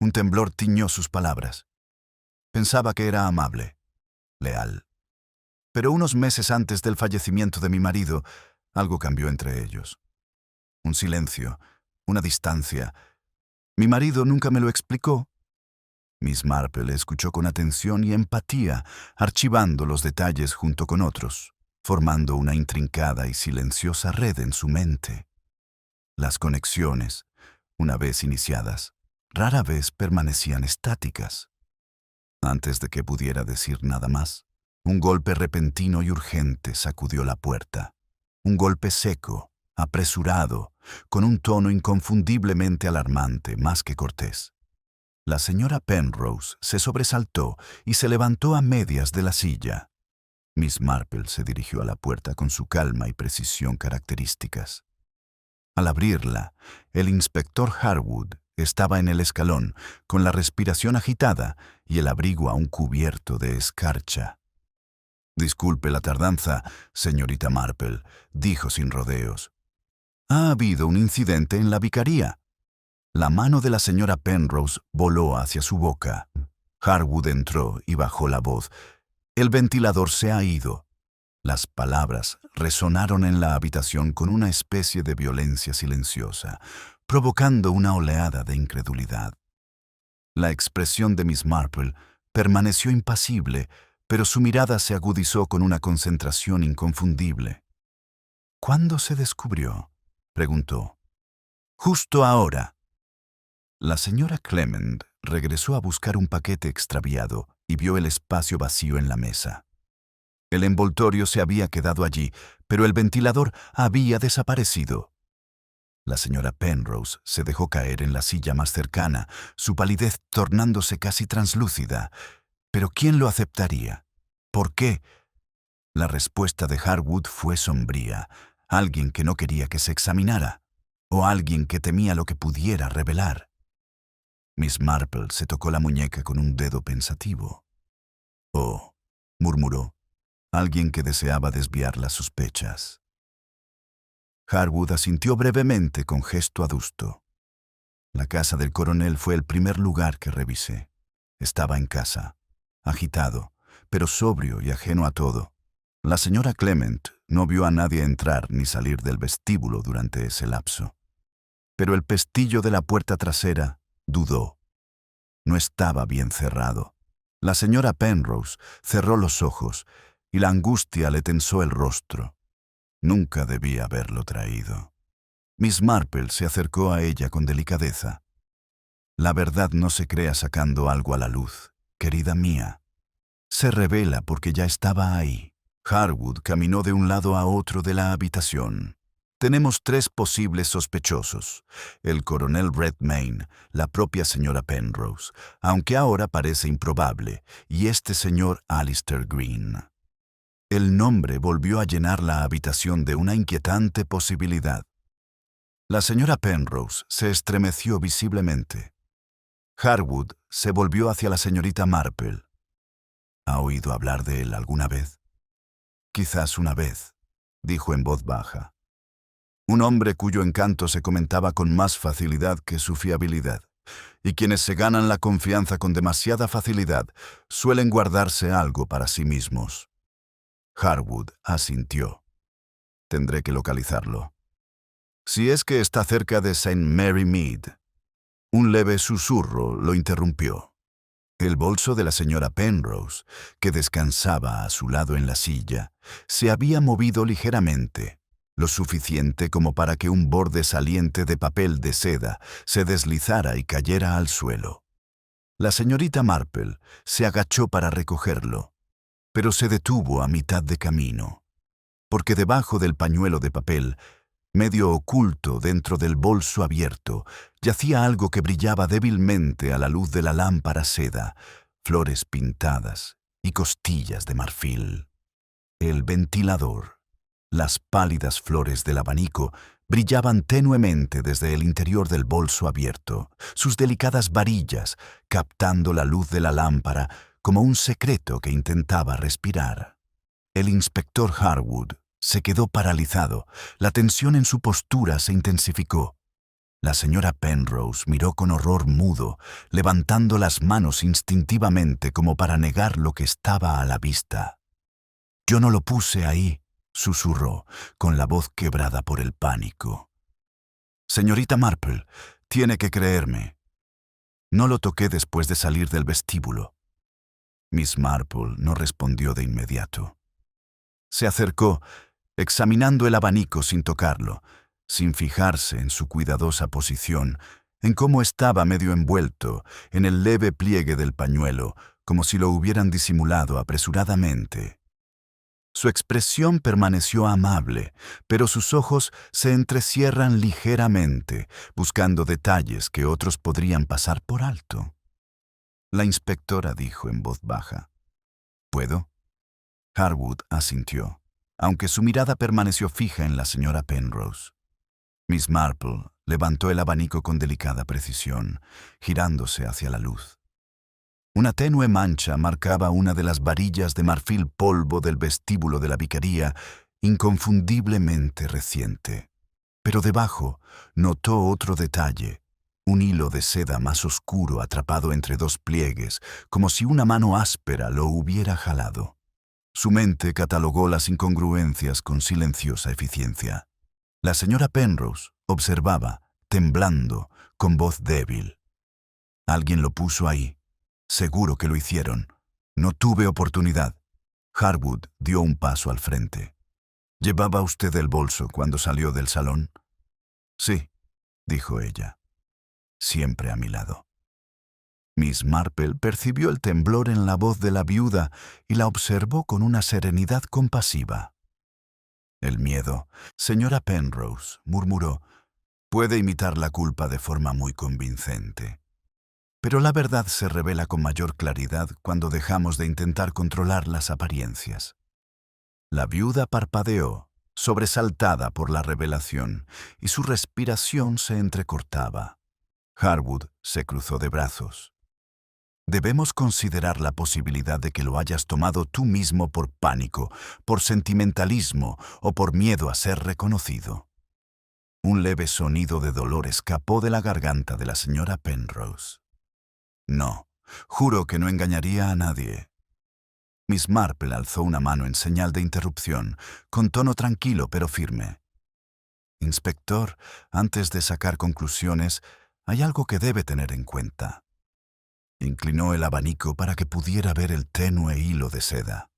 [SPEAKER 1] Un temblor tiñó sus palabras. Pensaba que era amable, leal. Pero unos meses antes del fallecimiento de mi marido, algo cambió entre ellos. Un silencio, una distancia. Mi marido nunca me lo explicó. Miss Marple escuchó con atención y empatía, archivando los detalles junto con otros, formando una intrincada y silenciosa red en su mente. Las conexiones, una vez iniciadas, rara vez permanecían estáticas. Antes de que pudiera decir nada más, un golpe repentino y urgente sacudió la puerta. Un golpe seco, apresurado, con un tono inconfundiblemente alarmante más que cortés. La señora Penrose se sobresaltó y se levantó a medias de la silla. Miss Marple se dirigió a la puerta con su calma y precisión características. Al abrirla, el inspector Harwood estaba en el escalón, con la respiración agitada y el abrigo aún cubierto de escarcha. Disculpe la tardanza, señorita Marple, dijo sin rodeos. Ha habido un incidente en la vicaría. La mano de la señora Penrose voló hacia su boca. Harwood entró y bajó la voz. El ventilador se ha ido. Las palabras resonaron en la habitación con una especie de violencia silenciosa, provocando una oleada de incredulidad. La expresión de Miss Marple permaneció impasible, pero su mirada se agudizó con una concentración inconfundible. ¿Cuándo se descubrió?, preguntó. Justo ahora. La señora Clement regresó a buscar un paquete extraviado y vio el espacio vacío en la mesa. El envoltorio se había quedado allí, pero el ventilador había desaparecido. La señora Penrose se dejó caer en la silla más cercana, su palidez tornándose casi translúcida. ¿Pero quién lo aceptaría? ¿Por qué? La respuesta de Harwood fue sombría. Alguien que no quería que se examinara, o alguien que temía lo que pudiera revelar. Miss Marple se tocó la muñeca con un dedo pensativo. «Oh», murmuró, alguien que deseaba desviar las sospechas. Harwood asintió brevemente con gesto adusto. La casa del coronel fue el primer lugar que revisé. Estaba en casa, agitado, pero sobrio y ajeno a todo. La señora Clement no vio a nadie entrar ni salir del vestíbulo durante ese lapso. Pero el pestillo de la puerta trasera dudó. No estaba bien cerrado. La señora Penrose cerró los ojos y la angustia le tensó el rostro. Nunca debía haberlo traído. Miss Marple se acercó a ella con delicadeza. La verdad no se crea sacando algo a la luz, querida mía. Se revela porque ya estaba ahí. Harwood caminó de un lado a otro de la habitación. Tenemos 3 posibles sospechosos: el coronel Redmayne, la propia señora Penrose, aunque ahora parece improbable, y este señor Alistair Green. El nombre volvió a llenar la habitación de una inquietante posibilidad. La señora Penrose se estremeció visiblemente. Harwood se volvió hacia la señorita Marple. ¿Ha oído hablar de él alguna vez? Quizás una vez, dijo en voz baja. Un hombre cuyo encanto se comentaba con más facilidad que su fiabilidad, y quienes se ganan la confianza con demasiada facilidad suelen guardarse algo para sí mismos. Harwood asintió. Tendré que localizarlo. Si es que está cerca de St. Mary Mead. Un leve susurro lo interrumpió. El bolso de la señora Penrose, que descansaba a su lado en la silla, se había movido ligeramente, lo suficiente como para que un borde saliente de papel de seda se deslizara y cayera al suelo. La señorita Marple se agachó para recogerlo, pero se detuvo a mitad de camino, porque debajo del pañuelo de papel, medio oculto dentro del bolso abierto, yacía algo que brillaba débilmente a la luz de la lámpara seda, flores pintadas y costillas de marfil. El ventilador. Las pálidas flores del abanico brillaban tenuemente desde el interior del bolso abierto, sus delicadas varillas captando la luz de la lámpara como un secreto que intentaba respirar. El inspector Harwood se quedó paralizado, la tensión en su postura se intensificó. La señora Penrose miró con horror mudo, levantando las manos instintivamente como para negar lo que estaba a la vista. «Yo no lo puse ahí», susurró, con la voz quebrada por el pánico. «Señorita Marple, tiene que creerme. No lo toqué después de salir del vestíbulo». Miss Marple no respondió de inmediato. Se acercó, examinando el abanico sin tocarlo, sin fijarse en su cuidadosa posición, en cómo estaba medio envuelto en el leve pliegue del pañuelo, como si lo hubieran disimulado apresuradamente. Su expresión permaneció amable, pero sus ojos se entrecierran ligeramente, buscando detalles que otros podrían pasar por alto. La inspectora dijo en voz baja: «¿Puedo?». Harwood asintió, aunque su mirada permaneció fija en la señora Penrose. Miss Marple levantó el abanico con delicada precisión, girándose hacia la luz. Una tenue mancha marcaba una de las varillas de marfil polvo del vestíbulo de la vicaría, inconfundiblemente reciente. Pero debajo notó otro detalle, un hilo de seda más oscuro atrapado entre 2 pliegues, como si una mano áspera lo hubiera jalado. Su mente catalogó las incongruencias con silenciosa eficiencia. La señora Penrose observaba, temblando, con voz débil. «Alguien lo puso ahí. Seguro que lo hicieron. No tuve oportunidad». Harwood dio un paso al frente. «¿Llevaba usted el bolso cuando salió del salón?». «Sí», dijo ella. «Siempre a mi lado». Miss Marple percibió el temblor en la voz de la viuda y la observó con una serenidad compasiva. «El miedo, señora Penrose», murmuró, «puede imitar la culpa de forma muy convincente. Pero la verdad se revela con mayor claridad cuando dejamos de intentar controlar las apariencias». La viuda parpadeó, sobresaltada por la revelación, y su respiración se entrecortaba. Harwood se cruzó de brazos. «Debemos considerar la posibilidad de que lo hayas tomado tú mismo por pánico, por sentimentalismo o por miedo a ser reconocido». Un leve sonido de dolor escapó de la garganta de la señora Penrose. No, juro que no engañaría a nadie. Miss Marple alzó una mano en señal de interrupción, con tono tranquilo pero firme. Inspector, antes de sacar conclusiones, hay algo que debe tener en cuenta. Inclinó el abanico para que pudiera ver el tenue hilo de seda.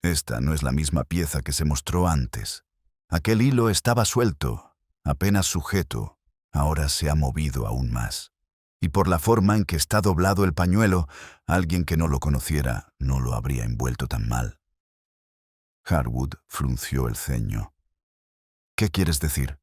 [SPEAKER 1] Esta no es la misma pieza que se mostró antes. Aquel hilo estaba suelto, apenas sujeto, ahora se ha movido aún más. Y por la forma en que está doblado el pañuelo, alguien que no lo conociera no lo habría envuelto tan mal. Harwood frunció el ceño. ¿Qué quieres decir?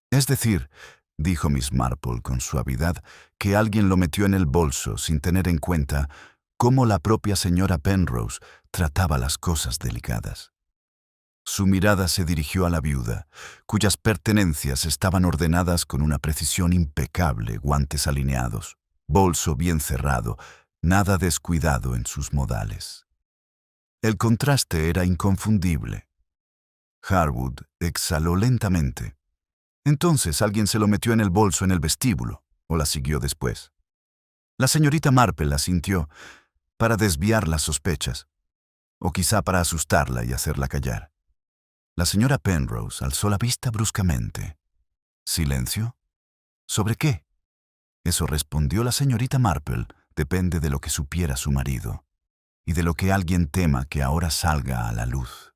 [SPEAKER 1] Es decir, dijo Miss Marple con suavidad, que alguien lo metió en el bolso sin tener en cuenta cómo la propia señora Penrose trataba las cosas delicadas. Su mirada se dirigió a la viuda, cuyas pertenencias estaban ordenadas con una precisión impecable, guantes alineados, bolso bien cerrado, nada descuidado en sus modales. El contraste era inconfundible. Harwood exhaló lentamente. Entonces alguien se lo metió en el bolso en el vestíbulo, o la siguió después. La señorita Marple asintió, para desviar las sospechas, o quizá para asustarla y hacerla callar. La señora Penrose alzó la vista bruscamente. ¿Silencio? ¿Sobre qué? Eso respondió la señorita Marple, depende de lo que supiera su marido, y de lo que alguien tema que ahora salga a la luz.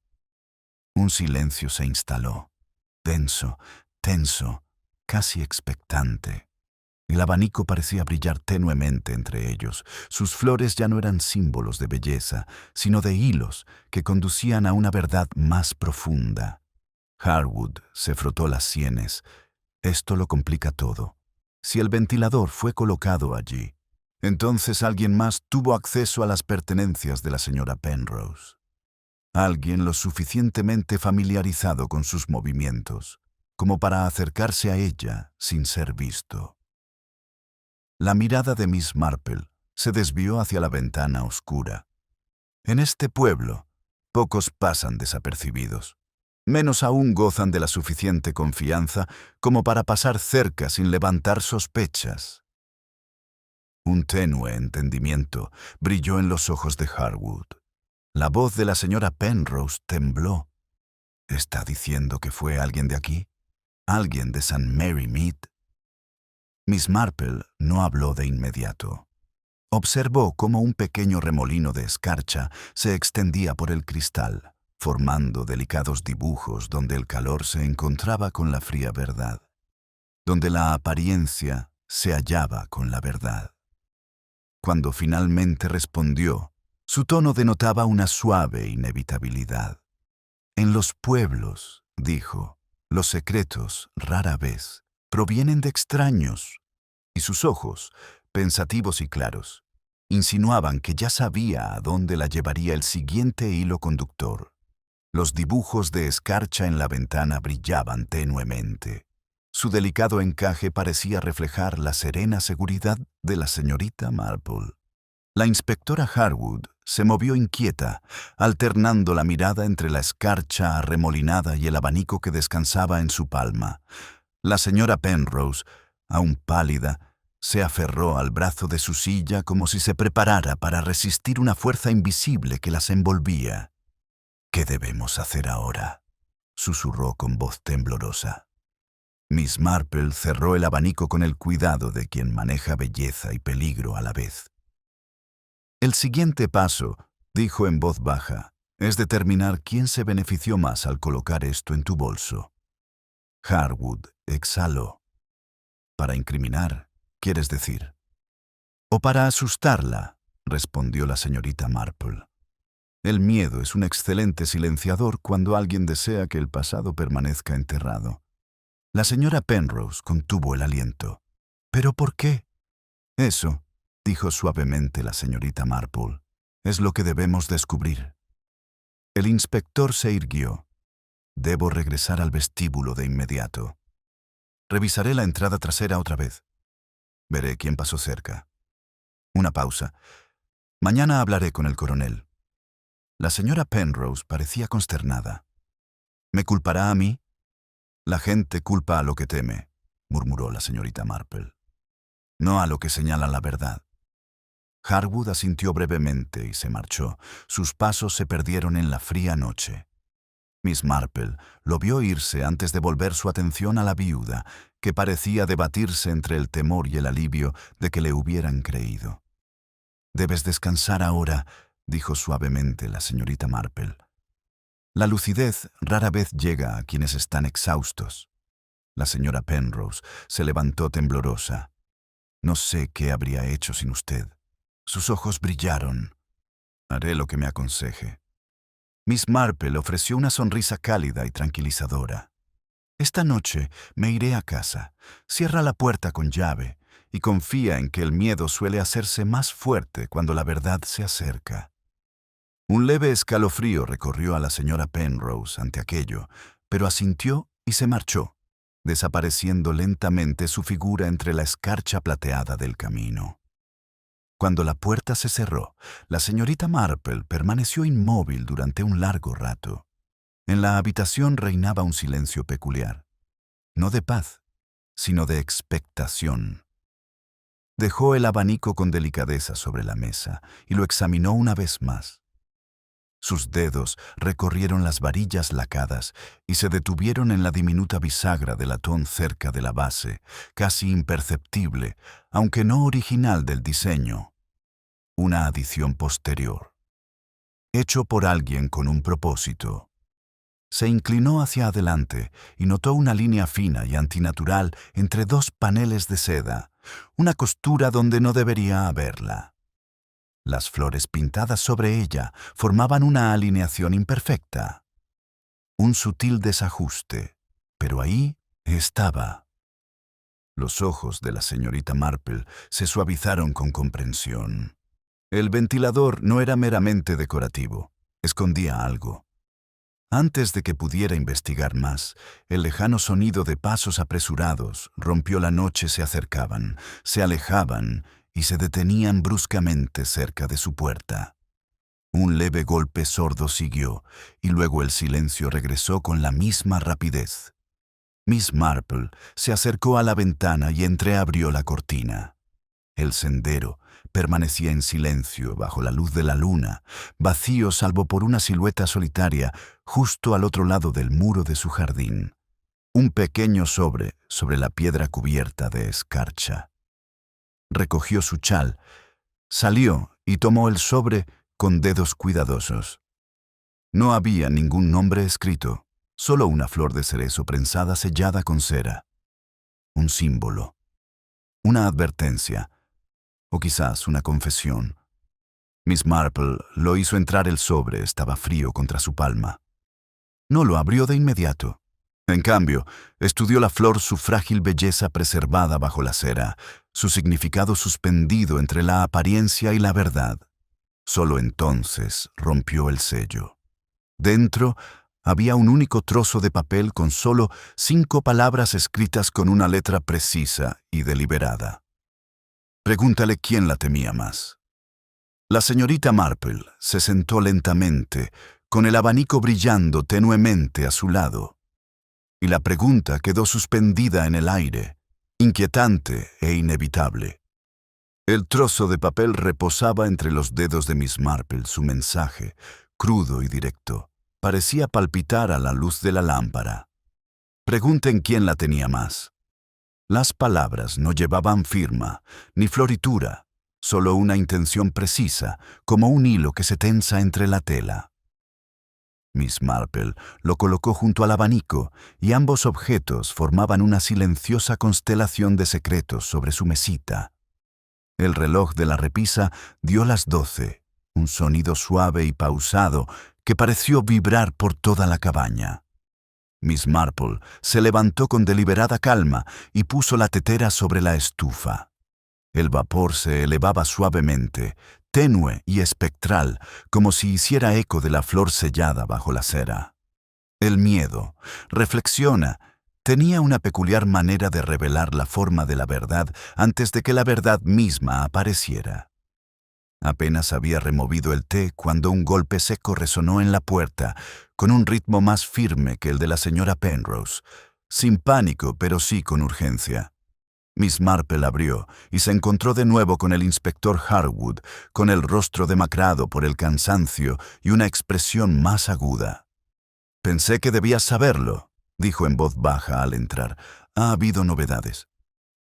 [SPEAKER 1] Un silencio se instaló, denso, tenso, casi expectante. El abanico parecía brillar tenuemente entre ellos. Sus flores ya no eran símbolos de belleza, sino de hilos que conducían a una verdad más profunda. Harwood se frotó las sienes. Esto lo complica todo. Si el ventilador fue colocado allí, entonces alguien más tuvo acceso a las pertenencias de la señora Penrose. Alguien lo suficientemente familiarizado con sus movimientos, como para acercarse a ella sin ser visto. La mirada de Miss Marple se desvió hacia la ventana oscura. En este pueblo, pocos pasan desapercibidos. Menos aún gozan de la suficiente confianza como para pasar cerca sin levantar sospechas. Un tenue entendimiento brilló en los ojos de Harwood. La voz de la señora Penrose tembló. ¿Está diciendo que fue alguien de aquí? ¿Alguien de St. Mary Mead? Miss Marple no habló de inmediato. Observó cómo un pequeño remolino de escarcha se extendía por el cristal, formando delicados dibujos donde el calor se encontraba con la fría verdad, donde la apariencia se hallaba con la verdad. Cuando finalmente respondió, su tono denotaba una suave inevitabilidad. En los pueblos, dijo, los secretos, rara vez, provienen de extraños, y sus ojos, pensativos y claros, insinuaban que ya sabía a dónde la llevaría el siguiente hilo conductor. Los dibujos de escarcha en la ventana brillaban tenuemente. Su delicado encaje parecía reflejar la serena seguridad de la señorita Marple. La inspectora Harwood se movió inquieta, alternando la mirada entre la escarcha arremolinada y el abanico que descansaba en su palma. La señora Penrose, aún pálida, se aferró al brazo de su silla como si se preparara para resistir una fuerza invisible que las envolvía. «¿Qué debemos hacer ahora?», susurró con voz temblorosa. Miss Marple cerró el abanico con el cuidado de quien maneja belleza y peligro a la vez. «El siguiente paso», dijo en voz baja, «es determinar quién se benefició más al colocar esto en tu bolso». Harwood exhaló. «Para incriminar, quieres decir». «O para asustarla», respondió la señorita Marple. «El miedo es un excelente silenciador cuando alguien desea que el pasado permanezca enterrado». La señora Penrose contuvo el aliento. «¿Pero por qué?» «Eso», dijo suavemente la señorita Marple, «es lo que debemos descubrir». El inspector se irguió. «Debo regresar al vestíbulo de inmediato. Revisaré la entrada trasera otra vez. Veré quién pasó cerca». Una pausa. «Mañana hablaré con el coronel». La señora Penrose parecía consternada. «¿Me culpará a mí?». La gente culpa a lo que teme, murmuró la señorita Marple, no a lo que señala la verdad. Harwood asintió brevemente y se marchó. Sus pasos se perdieron en la fría noche. Miss Marple lo vio irse antes de volver su atención a la viuda, que parecía debatirse entre el temor y el alivio de que le hubieran creído. «Debes descansar ahora», dijo suavemente la señorita Marple. «La lucidez rara vez llega a quienes están exhaustos». La señora Penrose se levantó temblorosa. «No sé qué habría hecho sin usted». Sus ojos brillaron. «Haré lo que me aconseje». Miss Marple ofreció una sonrisa cálida y tranquilizadora. «Esta noche me iré a casa. Cierra la puerta con llave y confía en que el miedo suele hacerse más fuerte cuando la verdad se acerca». Un leve escalofrío recorrió a la señora Penrose ante aquello, pero asintió y se marchó, desapareciendo lentamente su figura entre la escarcha plateada del camino. Cuando la puerta se cerró, la señorita Marple permaneció inmóvil durante un largo rato. En la habitación reinaba un silencio peculiar, no de paz, sino de expectación. Dejó el abanico con delicadeza sobre la mesa y lo examinó una vez más. Sus dedos recorrieron las varillas lacadas y se detuvieron en la diminuta bisagra de latón cerca de la base, casi imperceptible, aunque no original del diseño. Una adición posterior. Hecho por alguien con un propósito. Se inclinó hacia adelante y notó una línea fina y antinatural entre dos paneles de seda, una costura donde no debería haberla. Las flores pintadas sobre ella formaban una alineación imperfecta. Un sutil desajuste, pero ahí estaba. Los ojos de la señorita Marple se suavizaron con comprensión. El ventilador no era meramente decorativo, escondía algo. Antes de que pudiera investigar más, el lejano sonido de pasos apresurados rompió la noche. Se acercaban, se alejaban y se detenían bruscamente cerca de su puerta. Un leve golpe sordo siguió, y luego el silencio regresó con la misma rapidez. Miss Marple se acercó a la ventana y entreabrió la cortina. El sendero permanecía en silencio bajo la luz de la luna, vacío salvo por una silueta solitaria justo al otro lado del muro de su jardín. Un pequeño sobre la piedra cubierta de escarcha. Recogió su chal, salió y tomó el sobre con dedos cuidadosos. No había ningún nombre escrito, solo una flor de cerezo prensada sellada con cera. Un símbolo, una advertencia, o quizás una confesión. Miss Marple lo hizo entrar. El sobre estaba frío contra su palma. No lo abrió de inmediato. En cambio, estudió la flor, su frágil belleza preservada bajo la cera, su significado suspendido entre la apariencia y la verdad. Solo entonces rompió el sello. Dentro había un único trozo de papel con solo 5 palabras escritas con una letra precisa y deliberada. Pregúntale quién la temía más. La señorita Marple se sentó lentamente, con el abanico brillando tenuemente a su lado. Y la pregunta quedó suspendida en el aire, inquietante e inevitable. El trozo de papel reposaba entre los dedos de Miss Marple. Su mensaje, crudo y directo, parecía palpitar a la luz de la lámpara. Pregunten quién la tenía más. Las palabras no llevaban firma, ni floritura, solo una intención precisa, como un hilo que se tensa entre la tela. Miss Marple lo colocó junto al abanico y ambos objetos formaban una silenciosa constelación de secretos sobre su mesita. El reloj de la repisa dio las 12, un sonido suave y pausado que pareció vibrar por toda la cabaña. Miss Marple se levantó con deliberada calma y puso la tetera sobre la estufa. El vapor se elevaba suavemente, tenue y espectral, como si hiciera eco de la flor sellada bajo la cera. El miedo, reflexiona, tenía una peculiar manera de revelar la forma de la verdad antes de que la verdad misma apareciera. Apenas había removido el té cuando un golpe seco resonó en la puerta, con un ritmo más firme que el de la señora Penrose. sin pánico, pero sí con urgencia. Miss Marple abrió y se encontró de nuevo con el inspector Harwood, con el rostro demacrado por el cansancio y una expresión más aguda. «Pensé que debías saberlo», dijo en voz baja al entrar. «Ha habido novedades.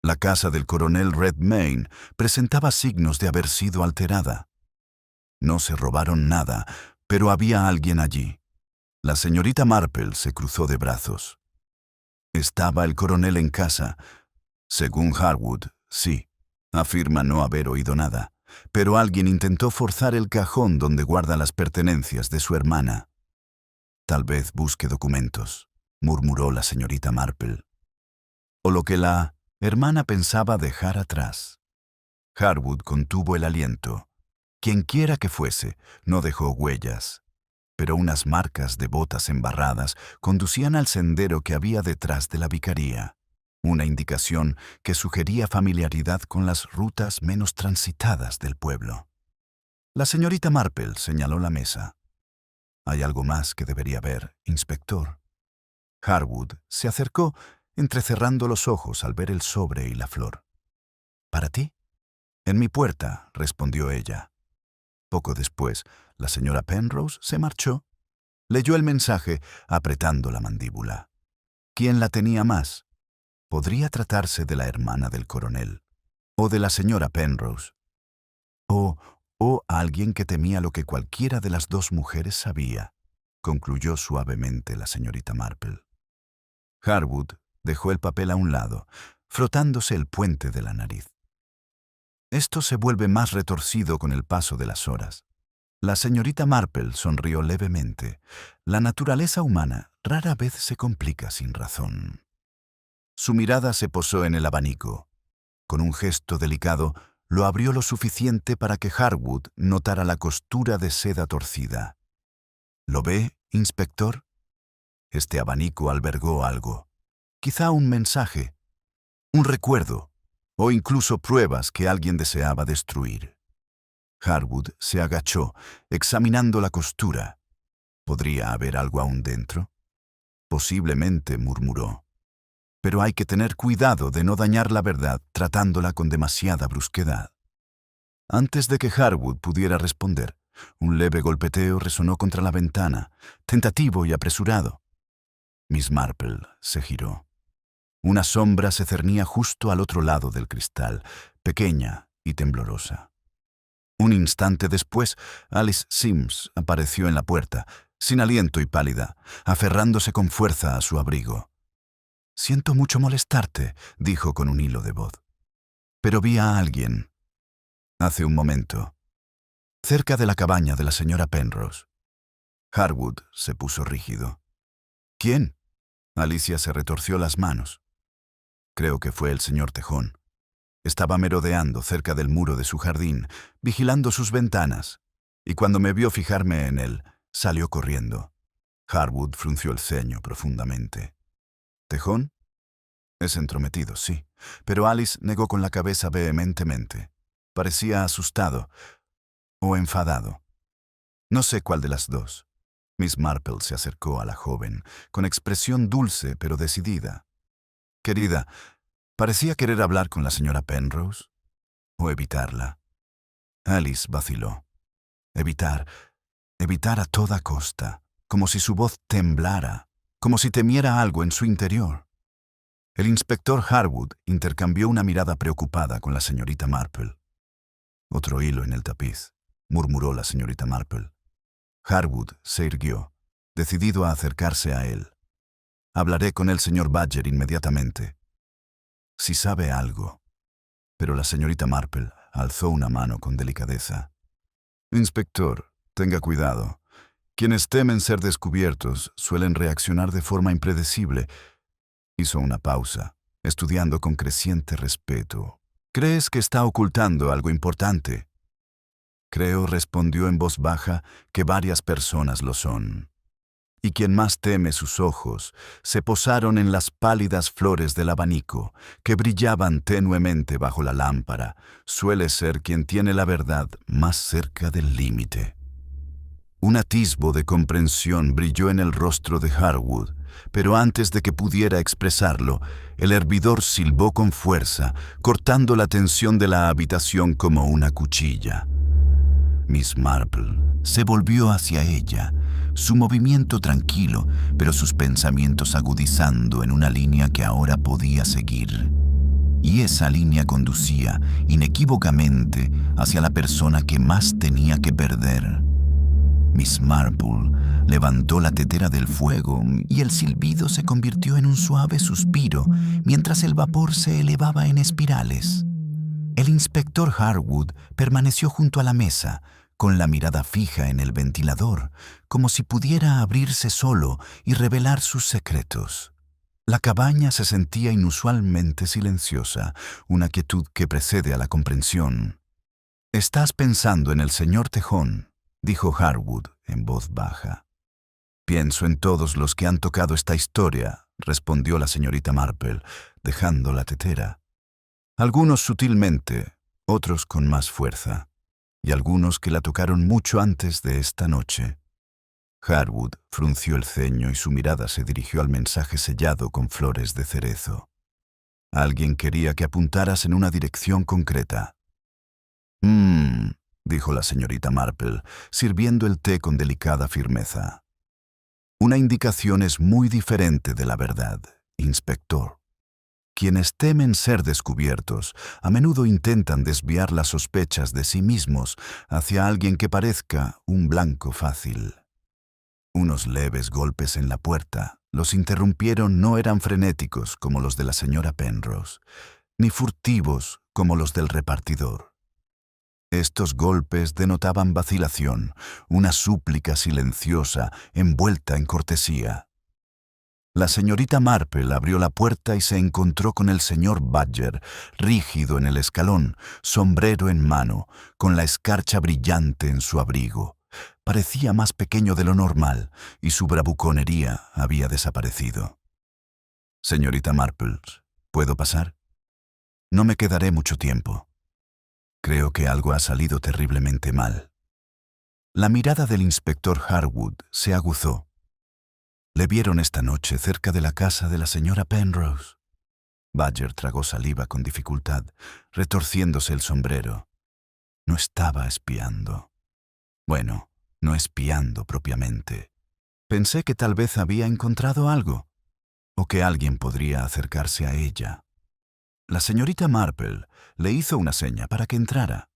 [SPEAKER 1] La casa del coronel Redmayne presentaba signos de haber sido alterada. No se robaron nada, pero había alguien allí». La señorita Marple se cruzó de brazos. «¿Estaba el coronel en casa?» Según Harwood, sí. Afirma no haber oído nada, pero alguien intentó forzar el cajón donde guarda las pertenencias de su hermana. «Tal vez busque documentos», murmuró la señorita Marple. «O lo que la hermana pensaba dejar atrás». Harwood contuvo el aliento. Quienquiera que fuese, no dejó huellas, pero unas marcas de botas embarradas conducían al sendero que había detrás de la vicaría, una indicación que sugería familiaridad con las rutas menos transitadas del pueblo. La señorita Marple señaló la mesa. «Hay algo más que debería ver, inspector». Harwood se acercó, entrecerrando los ojos al ver el sobre y la flor. «¿Para ti?» «En mi puerta», respondió ella. Poco después, la señora Penrose se marchó. Leyó el mensaje apretando la mandíbula. ¿Quién la tenía más? Podría tratarse de la hermana del coronel, o de la señora Penrose, o alguien que temía lo que cualquiera de las dos mujeres sabía, concluyó suavemente la señorita Marple. Harwood dejó el papel a un lado, frotándose el puente de la nariz. Esto se vuelve más retorcido con el paso de las horas. La señorita Marple sonrió levemente. La naturaleza humana rara vez se complica sin razón. Su mirada se posó en el abanico. Con un gesto delicado, lo abrió lo suficiente para que Harwood notara la costura de seda torcida. ¿Lo ve, inspector? Este abanico albergó algo. Quizá un mensaje, un recuerdo, o incluso pruebas que alguien deseaba destruir. Harwood se agachó, examinando la costura. ¿Podría haber algo aún dentro? Posiblemente, murmuró. Pero hay que tener cuidado de no dañar la verdad tratándola con demasiada brusquedad. Antes de que Harwood pudiera responder, un leve golpeteo resonó contra la ventana, tentativo y apresurado. Miss Marple se giró. Una sombra se cernía justo al otro lado del cristal, pequeña y temblorosa. Un instante después, Alice Sims apareció en la puerta, sin aliento y pálida, aferrándose con fuerza a su abrigo. «Siento mucho molestarte», dijo con un hilo de voz. «Pero vi a alguien. Hace un momento. Cerca de la cabaña de la señora Penrose». Harwood se puso rígido. «¿Quién?» Alicia se retorció las manos. «Creo que fue el señor Tejón. Estaba merodeando cerca del muro de su jardín, vigilando sus ventanas, y cuando me vio fijarme en él, salió corriendo». Harwood frunció el ceño profundamente. «¿Tejón?» «Es entrometido, sí», pero Alice negó con la cabeza vehementemente. Parecía asustado o enfadado. No sé cuál de las dos. Miss Marple se acercó a la joven, con expresión dulce pero decidida. «Querida, ¿parecía querer hablar con la señora Penrose? ¿O evitarla?» Alice vaciló. Evitar a toda costa, como si su voz temblara, como si temiera algo en su interior. El inspector Harwood intercambió una mirada preocupada con la señorita Marple. «Otro hilo en el tapiz», murmuró la señorita Marple. Harwood se irguió, decidido a acercarse a él. «Hablaré con el señor Badger inmediatamente. Si sabe algo». Pero la señorita Marple alzó una mano con delicadeza. «Inspector, tenga cuidado. Quienes temen ser descubiertos suelen reaccionar de forma impredecible». Hizo una pausa, estudiando con creciente respeto. «¿Crees que está ocultando algo importante?» «Creo», respondió en voz baja, «que varias personas lo son. Y quien más teme sus ojos se posaron en las pálidas flores del abanico, que brillaban tenuemente bajo la lámpara. Suele ser quien tiene la verdad más cerca del límite». Un atisbo de comprensión brilló en el rostro de Harwood, pero antes de que pudiera expresarlo, el hervidor silbó con fuerza, cortando la tensión de la habitación como una cuchilla. Miss Marple se volvió hacia ella, su movimiento tranquilo, pero sus pensamientos agudizando en una línea que ahora podía seguir. Y esa línea conducía inequívocamente hacia la persona que más tenía que perder. Miss Marple levantó la tetera del fuego y el silbido se convirtió en un suave suspiro mientras el vapor se elevaba en espirales. El inspector Harwood permaneció junto a la mesa, con la mirada fija en el ventilador, como si pudiera abrirse solo y revelar sus secretos. La cabaña se sentía inusualmente silenciosa, una quietud que precede a la comprensión. «Estás pensando en el señor Tejón», dijo Harwood en voz baja. «Pienso en todos los que han tocado esta historia», respondió la señorita Marple, dejando la tetera. «Algunos sutilmente, otros con más fuerza, y algunos que la tocaron mucho antes de esta noche». Harwood frunció el ceño y su mirada se dirigió al mensaje sellado con flores de cerezo. Alguien quería que apuntaras en una dirección concreta. Dijo la señorita Marple, sirviendo el té con delicada firmeza. «Una indicación es muy diferente de la verdad, inspector. Quienes temen ser descubiertos a menudo intentan desviar las sospechas de sí mismos hacia alguien que parezca un blanco fácil». Unos leves golpes en la puerta los interrumpieron. No eran frenéticos como los de la señora Penrose, ni furtivos como los del repartidor. Estos golpes denotaban vacilación, una súplica silenciosa envuelta en cortesía. La señorita Marple abrió la puerta y se encontró con el señor Badger, rígido en el escalón, sombrero en mano, con la escarcha brillante en su abrigo. Parecía más pequeño de lo normal y su bravuconería había desaparecido. «Señorita Marple, ¿puedo pasar? No me quedaré mucho tiempo. Creo que algo ha salido terriblemente mal». La mirada del inspector Harwood se aguzó. «¿Le vieron esta noche cerca de la casa de la señora Penrose?» Badger tragó saliva con dificultad, retorciéndose el sombrero. No estaba espiando. Bueno, no espiando propiamente. Pensé que tal vez había encontrado algo, o que alguien podría acercarse a ella. La señorita Marple le hizo una seña para que entrara.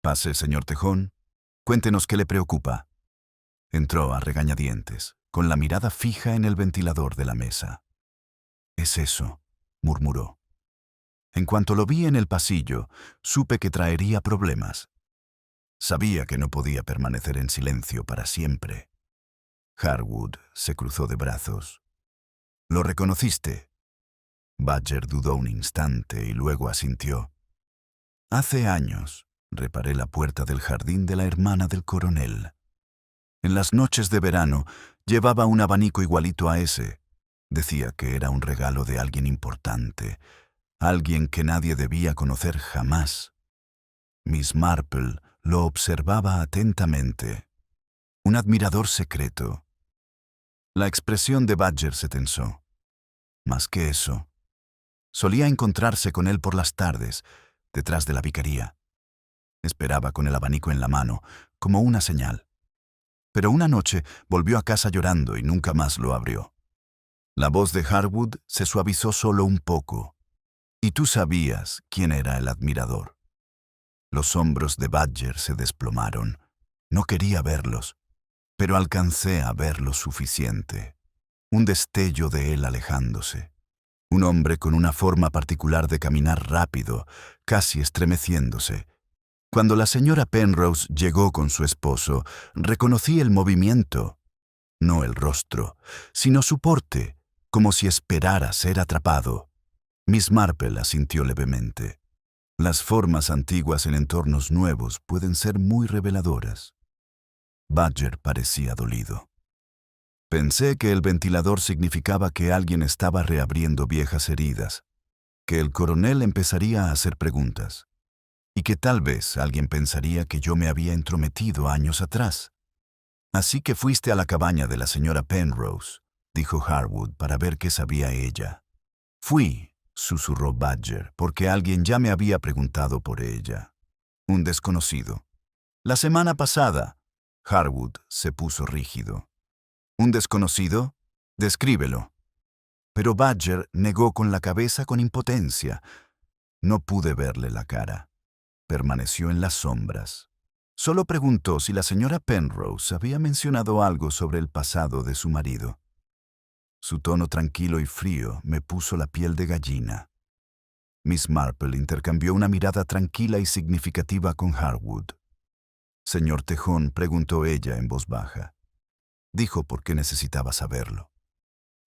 [SPEAKER 1] «Pase, señor Tejón. Cuéntenos qué le preocupa». Entró a regañadientes, con la mirada fija en el ventilador de la mesa. «Es eso», murmuró. «En cuanto lo vi en el pasillo, supe que traería problemas. Sabía que no podía permanecer en silencio para siempre». Harwood se cruzó de brazos. «¿Lo reconociste?» Badger dudó un instante y luego asintió. «Hace años reparé la puerta del jardín de la hermana del coronel. En las noches de verano llevaba un abanico igualito a ese. Decía que era un regalo de alguien importante, alguien que nadie debía conocer jamás». Miss Marple lo observaba atentamente. Un admirador secreto. La expresión de Badger se tensó. Más que eso, solía encontrarse con él por las tardes, detrás de la vicaría. Esperaba con el abanico en la mano, como una señal. Pero una noche volvió a casa llorando y nunca más lo abrió. La voz de Harwood se suavizó solo un poco. «Y tú sabías quién era el admirador». Los hombros de Badger se desplomaron. No quería verlos, pero alcancé a ver lo suficiente. Un destello de él alejándose. Un hombre con una forma particular de caminar rápido, casi estremeciéndose. Cuando la señora Penrose llegó con su esposo, reconocí el movimiento, no el rostro, sino su porte, como si esperara ser atrapado. Miss Marple asintió levemente. Las formas antiguas en entornos nuevos pueden ser muy reveladoras. Badger parecía dolido. Pensé que el ventilador significaba que alguien estaba reabriendo viejas heridas, que el coronel empezaría a hacer preguntas, y que tal vez alguien pensaría que yo me había entrometido años atrás. Así que fuiste a la cabaña de la señora Penrose. dijo Harwood para ver qué sabía ella. Fui, susurró Badger, porque alguien ya me había preguntado por ella. Un desconocido. La semana pasada. Harwood se puso rígido. ¿Un desconocido? Descríbelo. Pero Badger negó con la cabeza con impotencia. No pude verle la cara. Permaneció en las sombras. Solo preguntó si la señora Penrose había mencionado algo sobre el pasado de su marido. Su tono tranquilo y frío me puso la piel de gallina. Miss Marple intercambió una mirada tranquila y significativa con Harwood. «Señor Tejón», preguntó ella en voz baja. Dijo por qué necesitaba saberlo.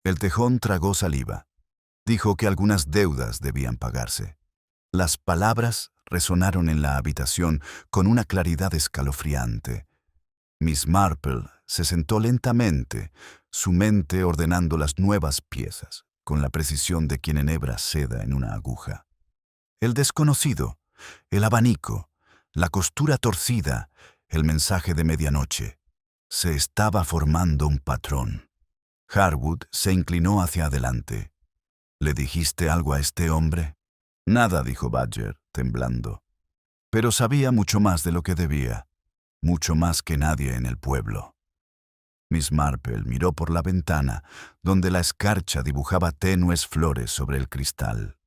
[SPEAKER 1] El Tejón tragó saliva. Dijo que algunas deudas debían pagarse. Las palabras resonaron en la habitación con una claridad escalofriante. Miss Marple se sentó lentamente, su mente ordenando las nuevas piezas, con la precisión de quien enhebra seda en una aguja. El desconocido, el abanico, la costura torcida, el mensaje de medianoche. Se estaba formando un patrón. Harwood se inclinó hacia adelante. «¿Le dijiste algo a este hombre?» «Nada», dijo Badger, temblando. Pero sabía mucho más de lo que debía, mucho más que nadie en el pueblo. Miss Marple miró por la ventana, donde la escarcha dibujaba tenues flores sobre el cristal.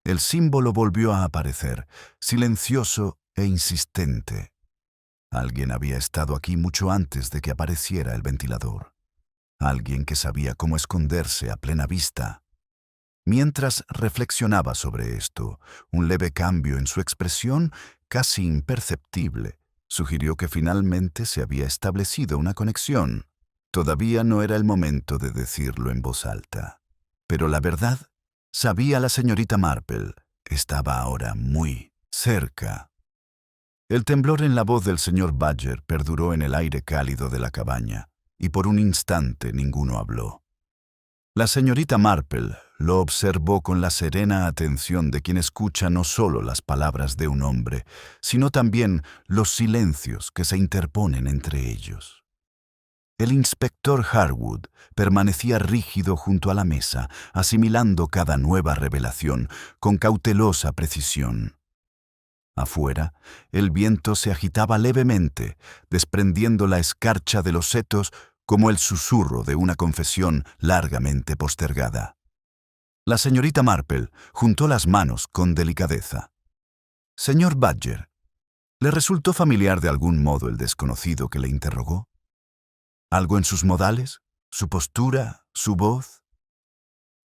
[SPEAKER 1] El símbolo volvió a aparecer, silencioso e insistente. Alguien había estado aquí mucho antes de que apareciera el ventilador. Alguien que sabía cómo esconderse a plena vista. Mientras reflexionaba sobre esto, un leve cambio en su expresión, casi imperceptible, sugirió que finalmente se había establecido una conexión. Todavía no era el momento de decirlo en voz alta. Pero la verdad, sabía la señorita Marple, estaba ahora muy cerca. El temblor en la voz del señor Badger perduró en el aire cálido de la cabaña, y por un instante ninguno habló. La señorita Marple lo observó con la serena atención de quien escucha no solo las palabras de un hombre, sino también los silencios que se interponen entre ellos. El inspector Harwood permanecía rígido junto a la mesa, asimilando cada nueva revelación con cautelosa precisión. Afuera, el viento se agitaba levemente, desprendiendo la escarcha de los setos como el susurro de una confesión largamente postergada. La señorita Marple juntó las manos con delicadeza. «Señor Badger, ¿le resultó familiar de algún modo el desconocido que le interrogó? ¿Algo en sus modales? ¿Su postura? ¿Su voz?»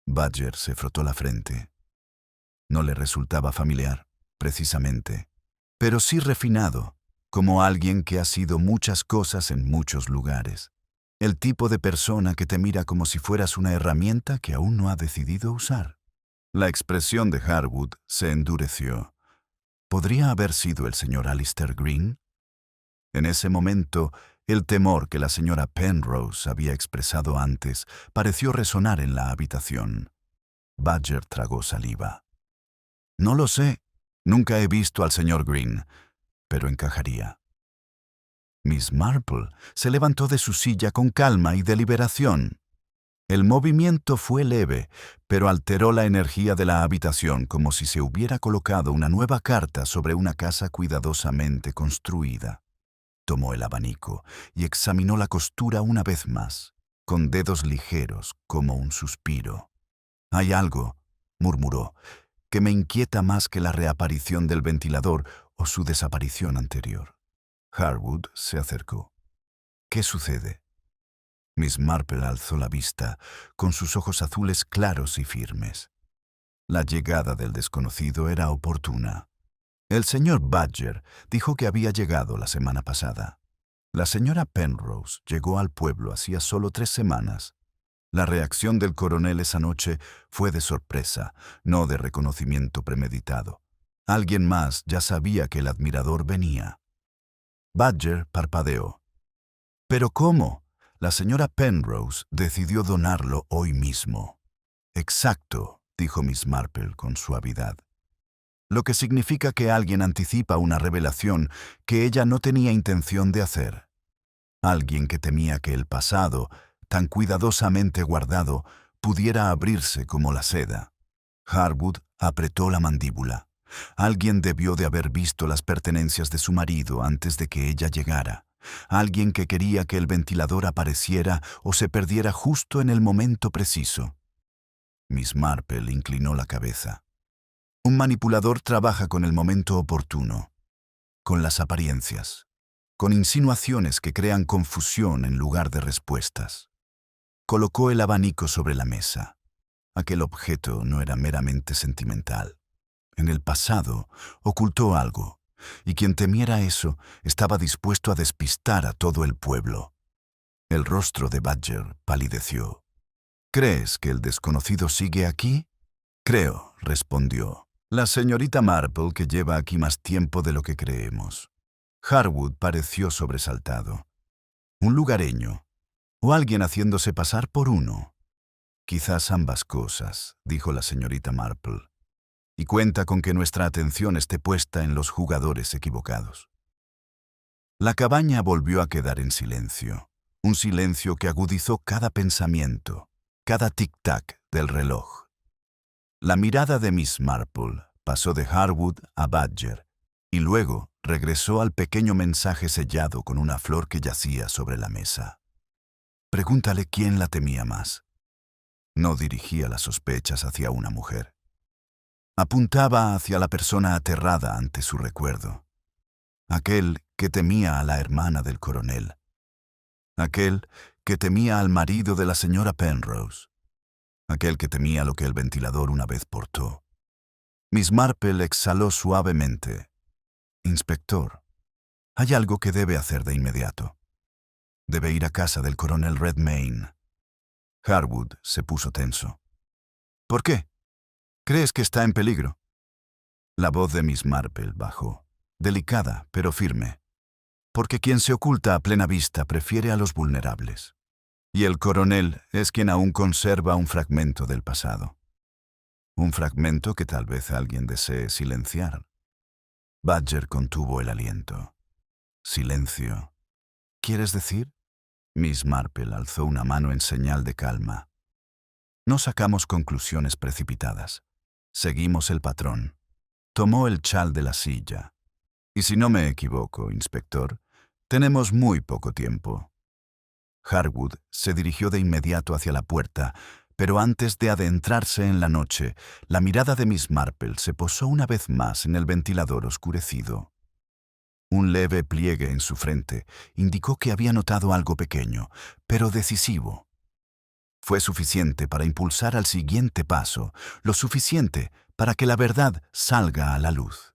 [SPEAKER 1] Badger se frotó la frente. No le resultaba familiar, precisamente, pero sí refinado, como alguien que ha sido muchas cosas en muchos lugares. El tipo de persona que te mira como si fueras una herramienta que aún no ha decidido usar. La expresión de Harwood se endureció. ¿Podría haber sido el señor Alistair Green? En ese momento, el temor que la señora Penrose había expresado antes pareció resonar en la habitación. Badger tragó saliva. «No lo sé. Nunca he visto al señor Green, pero encajaría». Miss Marple se levantó de su silla con calma y deliberación. El movimiento fue leve, pero alteró la energía de la habitación como si se hubiera colocado una nueva carta sobre una casa cuidadosamente construida. Tomó el abanico y examinó la costura una vez más, con dedos ligeros como un suspiro. «Hay algo», murmuró, «que me inquieta más que la reaparición del ventilador o su desaparición anterior». Harwood se acercó. «¿Qué sucede?» Miss Marple alzó la vista, con sus ojos azules claros y firmes. La llegada del desconocido era oportuna. El señor Badger dijo que había llegado la semana pasada. La señora Penrose llegó al pueblo hacía solo 3 semanas. La reacción del coronel esa noche fue de sorpresa, no de reconocimiento premeditado. Alguien más ya sabía que el admirador venía. Badger parpadeó. «¿Pero cómo? La señora Penrose decidió donarlo hoy mismo». «Exacto», dijo Miss Marple con suavidad. «Lo que significa que alguien anticipa una revelación que ella no tenía intención de hacer. Alguien que temía que el pasado, tan cuidadosamente guardado, pudiera abrirse como la seda. Harwood apretó la mandíbula. Alguien debió de haber visto las pertenencias de su marido antes de que ella llegara. Alguien que quería que el ventilador apareciera o se perdiera justo en el momento preciso. Miss Marple inclinó la cabeza. Un manipulador trabaja con el momento oportuno, con las apariencias, con insinuaciones que crean confusión en lugar de respuestas. Colocó el abanico sobre la mesa. Aquel objeto no era meramente sentimental. En el pasado ocultó algo, y quien temiera eso estaba dispuesto a despistar a todo el pueblo. El rostro de Badger palideció. ¿Crees que el desconocido sigue aquí? Creo, respondió. La señorita Marple que lleva aquí más tiempo de lo que creemos. Harwood pareció sobresaltado. ¿Un lugareño? ¿O alguien haciéndose pasar por uno? Quizás ambas cosas, dijo la señorita Marple. Y cuenta con que nuestra atención esté puesta en los jugadores equivocados. La cabaña volvió a quedar en silencio. Un silencio que agudizó cada pensamiento, cada tic-tac del reloj. La mirada de Miss Marple pasó de Harwood a Badger y luego regresó al pequeño mensaje sellado con una flor que yacía sobre la mesa. Pregúntale quién la temía más. No dirigía las sospechas hacia una mujer. Apuntaba hacia la persona aterrada ante su recuerdo. Aquel que temía a la hermana del coronel. Aquel que temía al marido de la señora Penrose. Aquel que temía lo que el ventilador una vez portó. Miss Marple exhaló suavemente. Inspector, hay algo que debe hacer de inmediato. Debe ir a casa del coronel Redmayne. Harwood se puso tenso. ¿Por qué? ¿Crees que está en peligro? La voz de Miss Marple bajó, delicada pero firme. Porque quien se oculta a plena vista prefiere a los vulnerables. Y el coronel es quien aún conserva un fragmento del pasado. Un fragmento que tal vez alguien desee silenciar. Badger contuvo el aliento. Silencio. ¿Quieres decir? Miss Marple alzó una mano en señal de calma. No sacamos conclusiones precipitadas. Seguimos el patrón. Tomó el chal de la silla. Y si no me equivoco, inspector, tenemos muy poco tiempo. Harwood se dirigió de inmediato hacia la puerta, pero antes de adentrarse en la noche, la mirada de Miss Marple se posó una vez más en el ventilador oscurecido. Un leve pliegue en su frente indicó que había notado algo pequeño, pero decisivo. Fue suficiente para impulsar al siguiente paso, lo suficiente para que la verdad salga a la luz.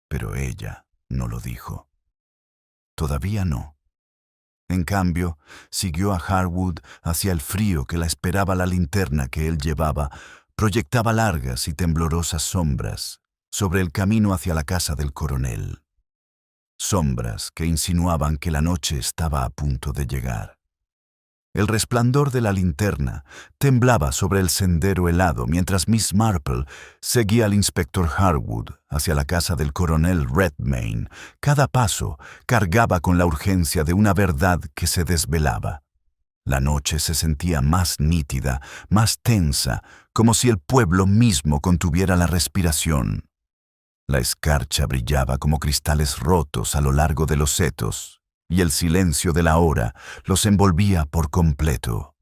[SPEAKER 1] Pero ella no lo dijo. Todavía no. En cambio, siguió a Harwood hacia el frío que la esperaba. La linterna que él llevaba proyectaba largas y temblorosas sombras sobre el camino hacia la casa del coronel. Sombras que insinuaban que la noche estaba a punto de llegar. El resplandor de la linterna temblaba sobre el sendero helado mientras Miss Marple seguía al inspector Harwood hacia la casa del coronel Redmayne. Cada paso cargaba con la urgencia de una verdad que se desvelaba. La noche se sentía más nítida, más tensa, como si el pueblo mismo contuviera la respiración. La escarcha brillaba como cristales rotos a lo largo de los setos, y el silencio de la hora los envolvía por completo.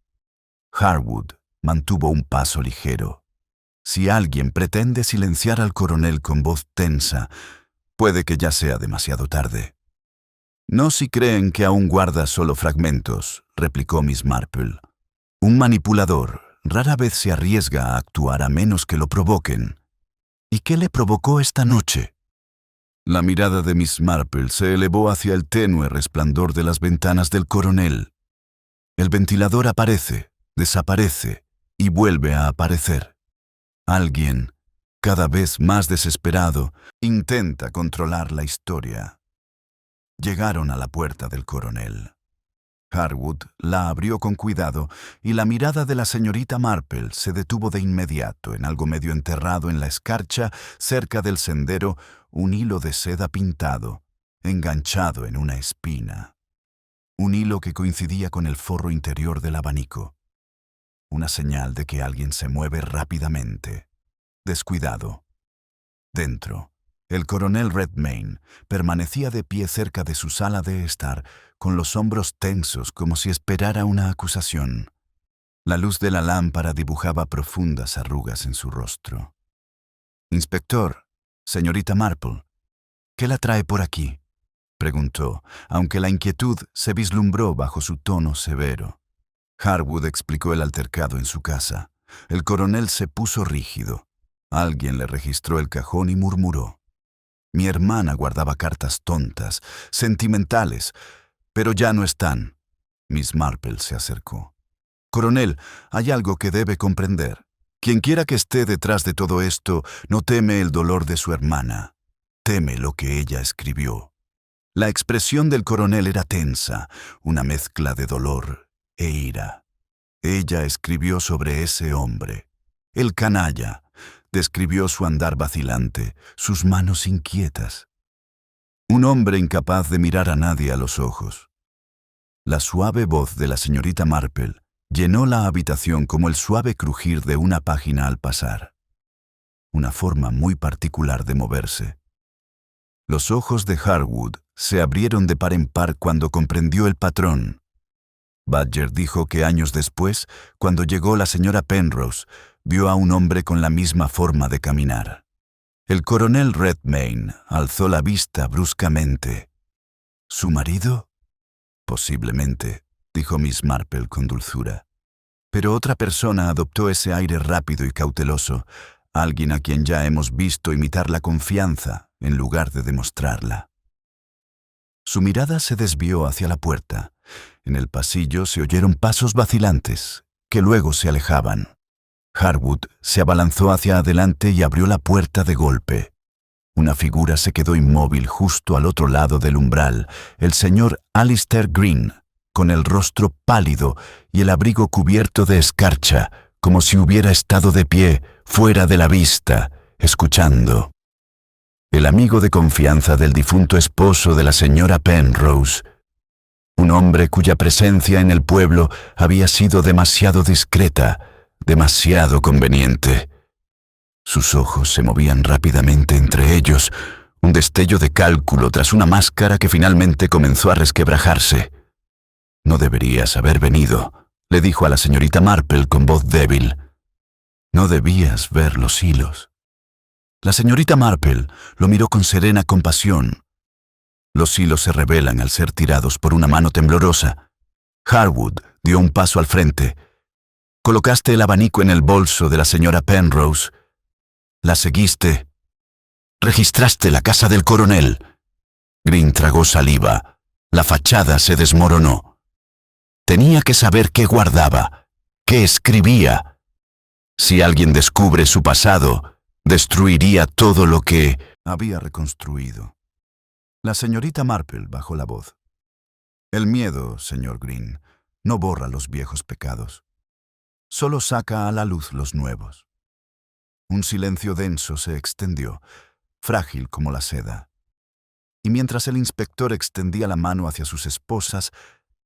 [SPEAKER 1] Harwood mantuvo un paso ligero. Si alguien pretende silenciar al coronel con voz tensa, puede que ya sea demasiado tarde. No si creen que aún guarda solo fragmentos, replicó Miss Marple. Un manipulador rara vez se arriesga a actuar a menos que lo provoquen. ¿Y qué le provocó esta noche? La mirada de Miss Marple se elevó hacia el tenue resplandor de las ventanas del coronel. El ventilador aparece, desaparece y vuelve a aparecer. Alguien, cada vez más desesperado, intenta controlar la historia. Llegaron a la puerta del coronel. Harwood la abrió con cuidado y la mirada de la señorita Marple se detuvo de inmediato en algo medio enterrado en la escarcha cerca del sendero, un hilo de seda pintado, enganchado en una espina. un hilo que coincidía con el forro interior del abanico. Una señal de que alguien se mueve rápidamente. Descuidado. Dentro, el coronel Redmayne permanecía de pie cerca de su sala de estar, con los hombros tensos como si esperara una acusación. La luz de la lámpara dibujaba profundas arrugas en su rostro. «Inspector, señorita Marple, ¿qué la trae por aquí?», preguntó, aunque la inquietud se vislumbró bajo su tono severo. Harwood explicó el altercado en su casa. El coronel se puso rígido. Alguien le registró el cajón y murmuró: «Mi hermana guardaba cartas tontas, sentimentales, pero ya no están». Miss Marple se acercó. «Coronel, hay algo que debe comprender. Quienquiera que esté detrás de todo esto no teme el dolor de su hermana. Teme lo que ella escribió». La expresión del coronel era tensa, una mezcla de dolor e ira. Ella escribió sobre ese hombre, el canalla. Describió su andar vacilante, sus manos inquietas. Un hombre incapaz de mirar a nadie a los ojos. La suave voz de la señorita Marple llenó la habitación como el suave crujir de una página al pasar. Una forma muy particular de moverse. Los ojos de Harwood se abrieron de par en par cuando comprendió el patrón. Badger dijo que años después, cuando llegó la señora Penrose, vio a un hombre con la misma forma de caminar. El coronel Redmayne alzó la vista bruscamente. ¿Su marido? Posiblemente, dijo Miss Marple con dulzura. Pero otra persona adoptó ese aire rápido y cauteloso, alguien a quien ya hemos visto imitar la confianza en lugar de demostrarla. Su mirada se desvió hacia la puerta. En el pasillo se oyeron pasos vacilantes, que luego se alejaban. Harwood se abalanzó hacia adelante y abrió la puerta de golpe. Una figura se quedó inmóvil justo al otro lado del umbral, el señor Alistair Green, con el rostro pálido y el abrigo cubierto de escarcha, como si hubiera estado de pie, fuera de la vista, escuchando. El amigo de confianza del difunto esposo de la señora Penrose, un hombre cuya presencia en el pueblo había sido demasiado discreta, demasiado conveniente. Sus ojos se movían rápidamente entre ellos, un destello de cálculo tras una máscara que finalmente comenzó a resquebrajarse. «No deberías haber venido», le dijo a la señorita Marple con voz débil. «No debías ver los hilos». La señorita Marple lo miró con serena compasión. Los hilos se revelan al ser tirados por una mano temblorosa. Harwood dio un paso al frente. «Colocaste el abanico en el bolso de la señora Penrose. La seguiste. Registraste la casa del coronel». Green tragó saliva. La fachada se desmoronó. Tenía que saber qué guardaba, qué escribía. Si alguien descubre su pasado, destruiría todo lo que había reconstruido. La señorita Marple bajó la voz. «El miedo, señor Green, no borra los viejos pecados. Solo saca a la luz los nuevos». Un silencio denso se extendió, frágil como la seda. Y mientras el inspector extendía la mano hacia sus esposas,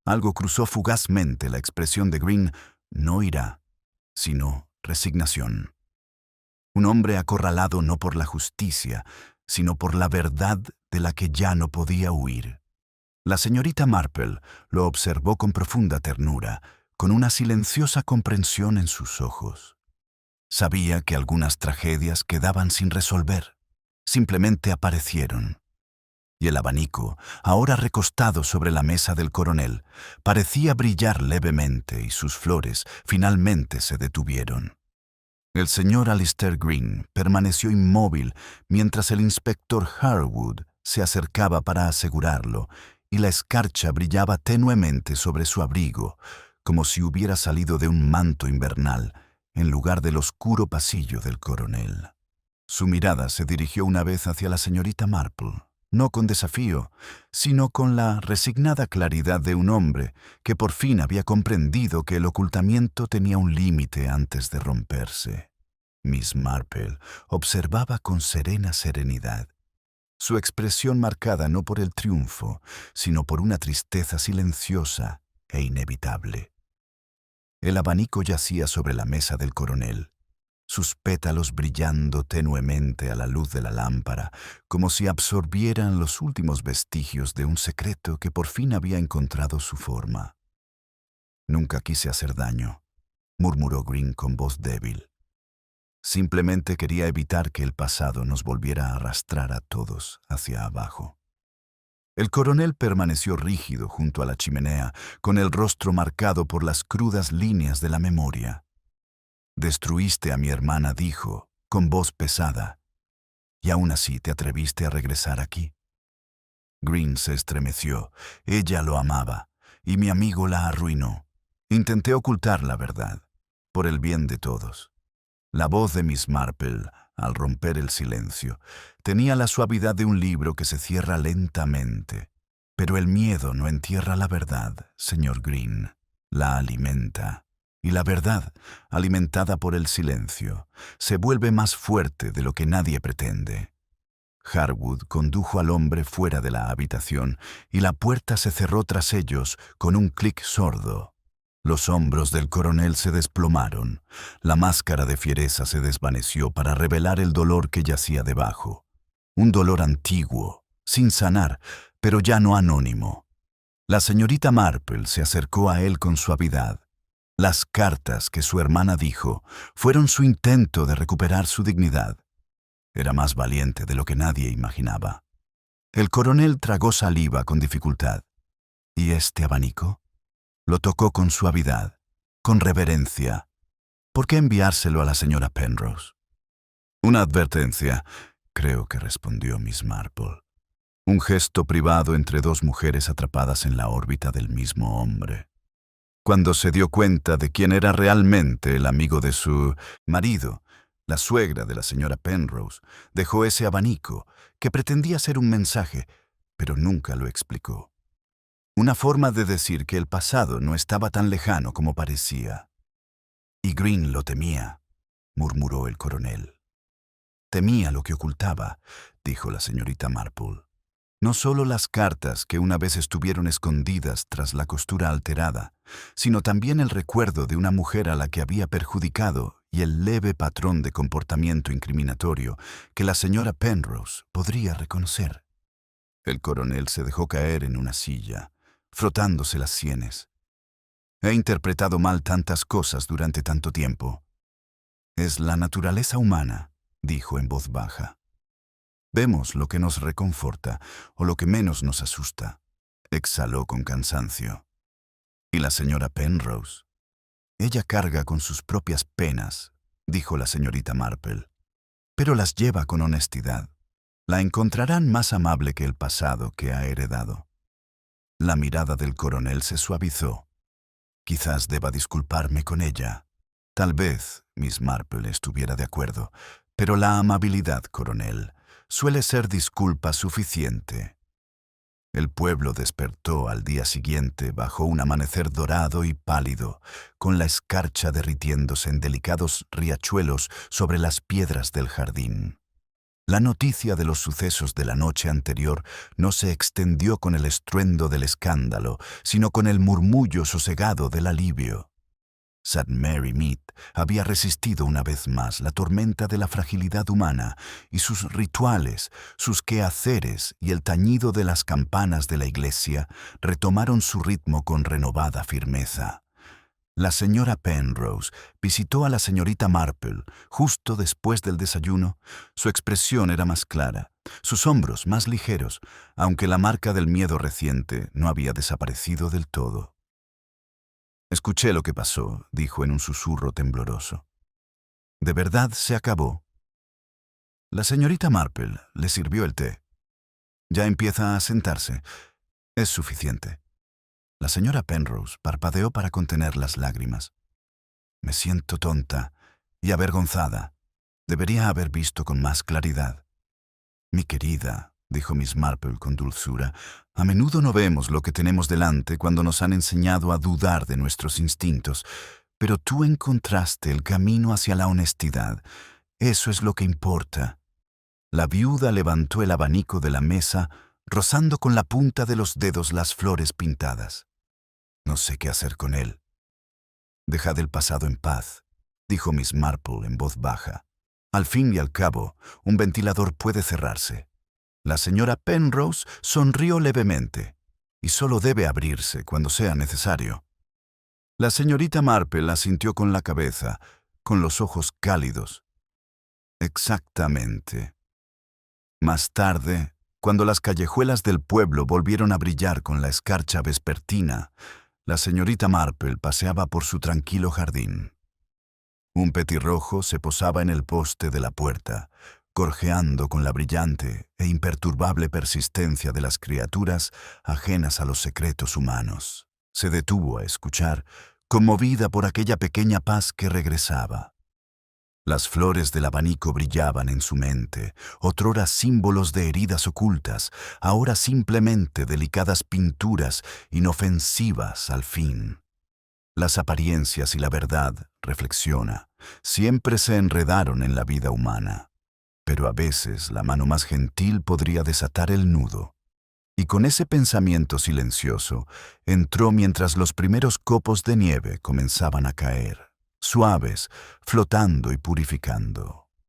[SPEAKER 1] algo cruzó fugazmente la expresión de Green: no ira, sino resignación. Un hombre acorralado no por la justicia, sino por la verdad de la que ya no podía huir. La señorita Marple lo observó con profunda ternura, con una silenciosa comprensión en sus ojos. Sabía que algunas tragedias quedaban sin resolver, simplemente aparecieron. Y el abanico, ahora recostado sobre la mesa del coronel, parecía brillar levemente y sus flores finalmente se detuvieron. El señor Alistair Green permaneció inmóvil mientras el inspector Harwood se acercaba para asegurarlo, y la escarcha brillaba tenuemente sobre su abrigo, como si hubiera salido de un manto invernal, en lugar del oscuro pasillo del coronel. Su mirada se dirigió una vez hacia la señorita Marple, no con desafío, sino con la resignada claridad de un hombre que por fin había comprendido que el ocultamiento tenía un límite antes de romperse. Miss Marple observaba con serena serenidad. su expresión marcada no por el triunfo, sino por una tristeza silenciosa e inevitable. El abanico yacía sobre la mesa del coronel, sus pétalos brillando tenuemente a la luz de la lámpara, como si absorbieran los últimos vestigios de un secreto que por fin había encontrado su forma. «Nunca quise hacer daño», murmuró Green con voz débil. «Simplemente quería evitar que el pasado nos volviera a arrastrar a todos hacia abajo». El coronel permaneció rígido junto a la chimenea, con el rostro marcado por las crudas líneas de la memoria. «Destruiste a mi hermana», dijo, con voz pesada. «Y aún así te atreviste a regresar aquí». Green se estremeció. Ella lo amaba, y mi amigo la arruinó. Intenté ocultar la verdad, por el bien de todos. La voz de Miss Marple, al romper el silencio, tenía la suavidad de un libro que se cierra lentamente. Pero el miedo no entierra la verdad, señor Green. La alimenta. Y la verdad, alimentada por el silencio, se vuelve más fuerte de lo que nadie pretende. Harwood condujo al hombre fuera de la habitación y la puerta se cerró tras ellos con un clic sordo. Los hombros del coronel se desplomaron. La máscara de fiereza se desvaneció para revelar el dolor que yacía debajo. Un dolor antiguo, sin sanar, pero ya no anónimo. La señorita Marple se acercó a él con suavidad. Las cartas que su hermana dijo fueron su intento de recuperar su dignidad. Era más valiente de lo que nadie imaginaba. El coronel tragó saliva con dificultad. ¿Y este abanico? Lo tocó con suavidad, con reverencia. ¿Por qué enviárselo a la señora Penrose? Una advertencia, creo que respondió Miss Marple. Un gesto privado entre dos mujeres atrapadas en la órbita del mismo hombre. Cuando se dio cuenta de quién era realmente el amigo de su marido, la suegra de la señora Penrose, dejó ese abanico que pretendía ser un mensaje, pero nunca lo explicó. Una forma de decir que el pasado no estaba tan lejano como parecía. Y Green lo temía, murmuró el coronel. Temía lo que ocultaba, dijo la señorita Marple. No solo las cartas que una vez estuvieron escondidas tras la costura alterada, sino también el recuerdo de una mujer a la que había perjudicado y el leve patrón de comportamiento incriminatorio que la señora Penrose podría reconocer. El coronel se dejó caer en una silla, frotándose las sienes. He interpretado mal tantas cosas durante tanto tiempo. Es la naturaleza humana, dijo en voz baja. Vemos lo que nos reconforta o lo que menos nos asusta. Exhaló con cansancio. ¿Y la señora Penrose? Ella carga con sus propias penas, dijo la señorita Marple, pero las lleva con honestidad. La encontrarán más amable que el pasado que ha heredado. La mirada del coronel se suavizó. Quizás deba disculparme con ella. Tal vez Miss Marple estuviera de acuerdo, pero la amabilidad, coronel, suele ser disculpa suficiente. El pueblo despertó al día siguiente bajo un amanecer dorado y pálido, con la escarcha derritiéndose en delicados riachuelos sobre las piedras del jardín. La noticia de los sucesos de la noche anterior no se extendió con el estruendo del escándalo, sino con el murmullo sosegado del alivio. St. Mary Mead había resistido una vez más la tormenta de la fragilidad humana, y sus rituales, sus quehaceres y el tañido de las campanas de la iglesia retomaron su ritmo con renovada firmeza. La señora Penrose visitó a la señorita Marple justo después del desayuno. Su expresión era más clara, sus hombros más ligeros, aunque la marca del miedo reciente no había desaparecido del todo. «Escuché lo que pasó», dijo en un susurro tembloroso. «¿De verdad se acabó?» La señorita Marple le sirvió el té. «Ya empieza a sentarse. Es suficiente». La señora Penrose parpadeó para contener las lágrimas. «Me siento tonta y avergonzada. Debería haber visto con más claridad». «Mi querida», dijo Miss Marple con dulzura, «a menudo no vemos lo que tenemos delante cuando nos han enseñado a dudar de nuestros instintos, pero tú encontraste el camino hacia la honestidad. Eso es lo que importa». La viuda levantó el abanico de la mesa, rozando con la punta de los dedos las flores pintadas. No sé qué hacer con él. Dejad el pasado en paz, dijo Miss Marple en voz baja. Al fin y al cabo, un ventilador puede cerrarse. La señora Penrose sonrió levemente, y solo debe abrirse cuando sea necesario. La señorita Marple asintió con la cabeza, con los ojos cálidos. Exactamente. Más tarde, cuando las callejuelas del pueblo volvieron a brillar con la escarcha vespertina, la señorita Marple paseaba por su tranquilo jardín. Un petirrojo se posaba en el poste de la puerta, gorjeando con la brillante e imperturbable persistencia de las criaturas ajenas a los secretos humanos. Se detuvo a escuchar, conmovida por aquella pequeña paz que regresaba. Las flores del abanico brillaban en su mente, otrora símbolos de heridas ocultas, ahora simplemente delicadas pinturas inofensivas al fin. Las apariencias y la verdad, reflexiona, siempre se enredaron en la vida humana, pero a veces la mano más gentil podría desatar el nudo. Y con ese pensamiento silencioso, entró mientras los primeros copos de nieve comenzaban a caer, suaves, flotando y purificando.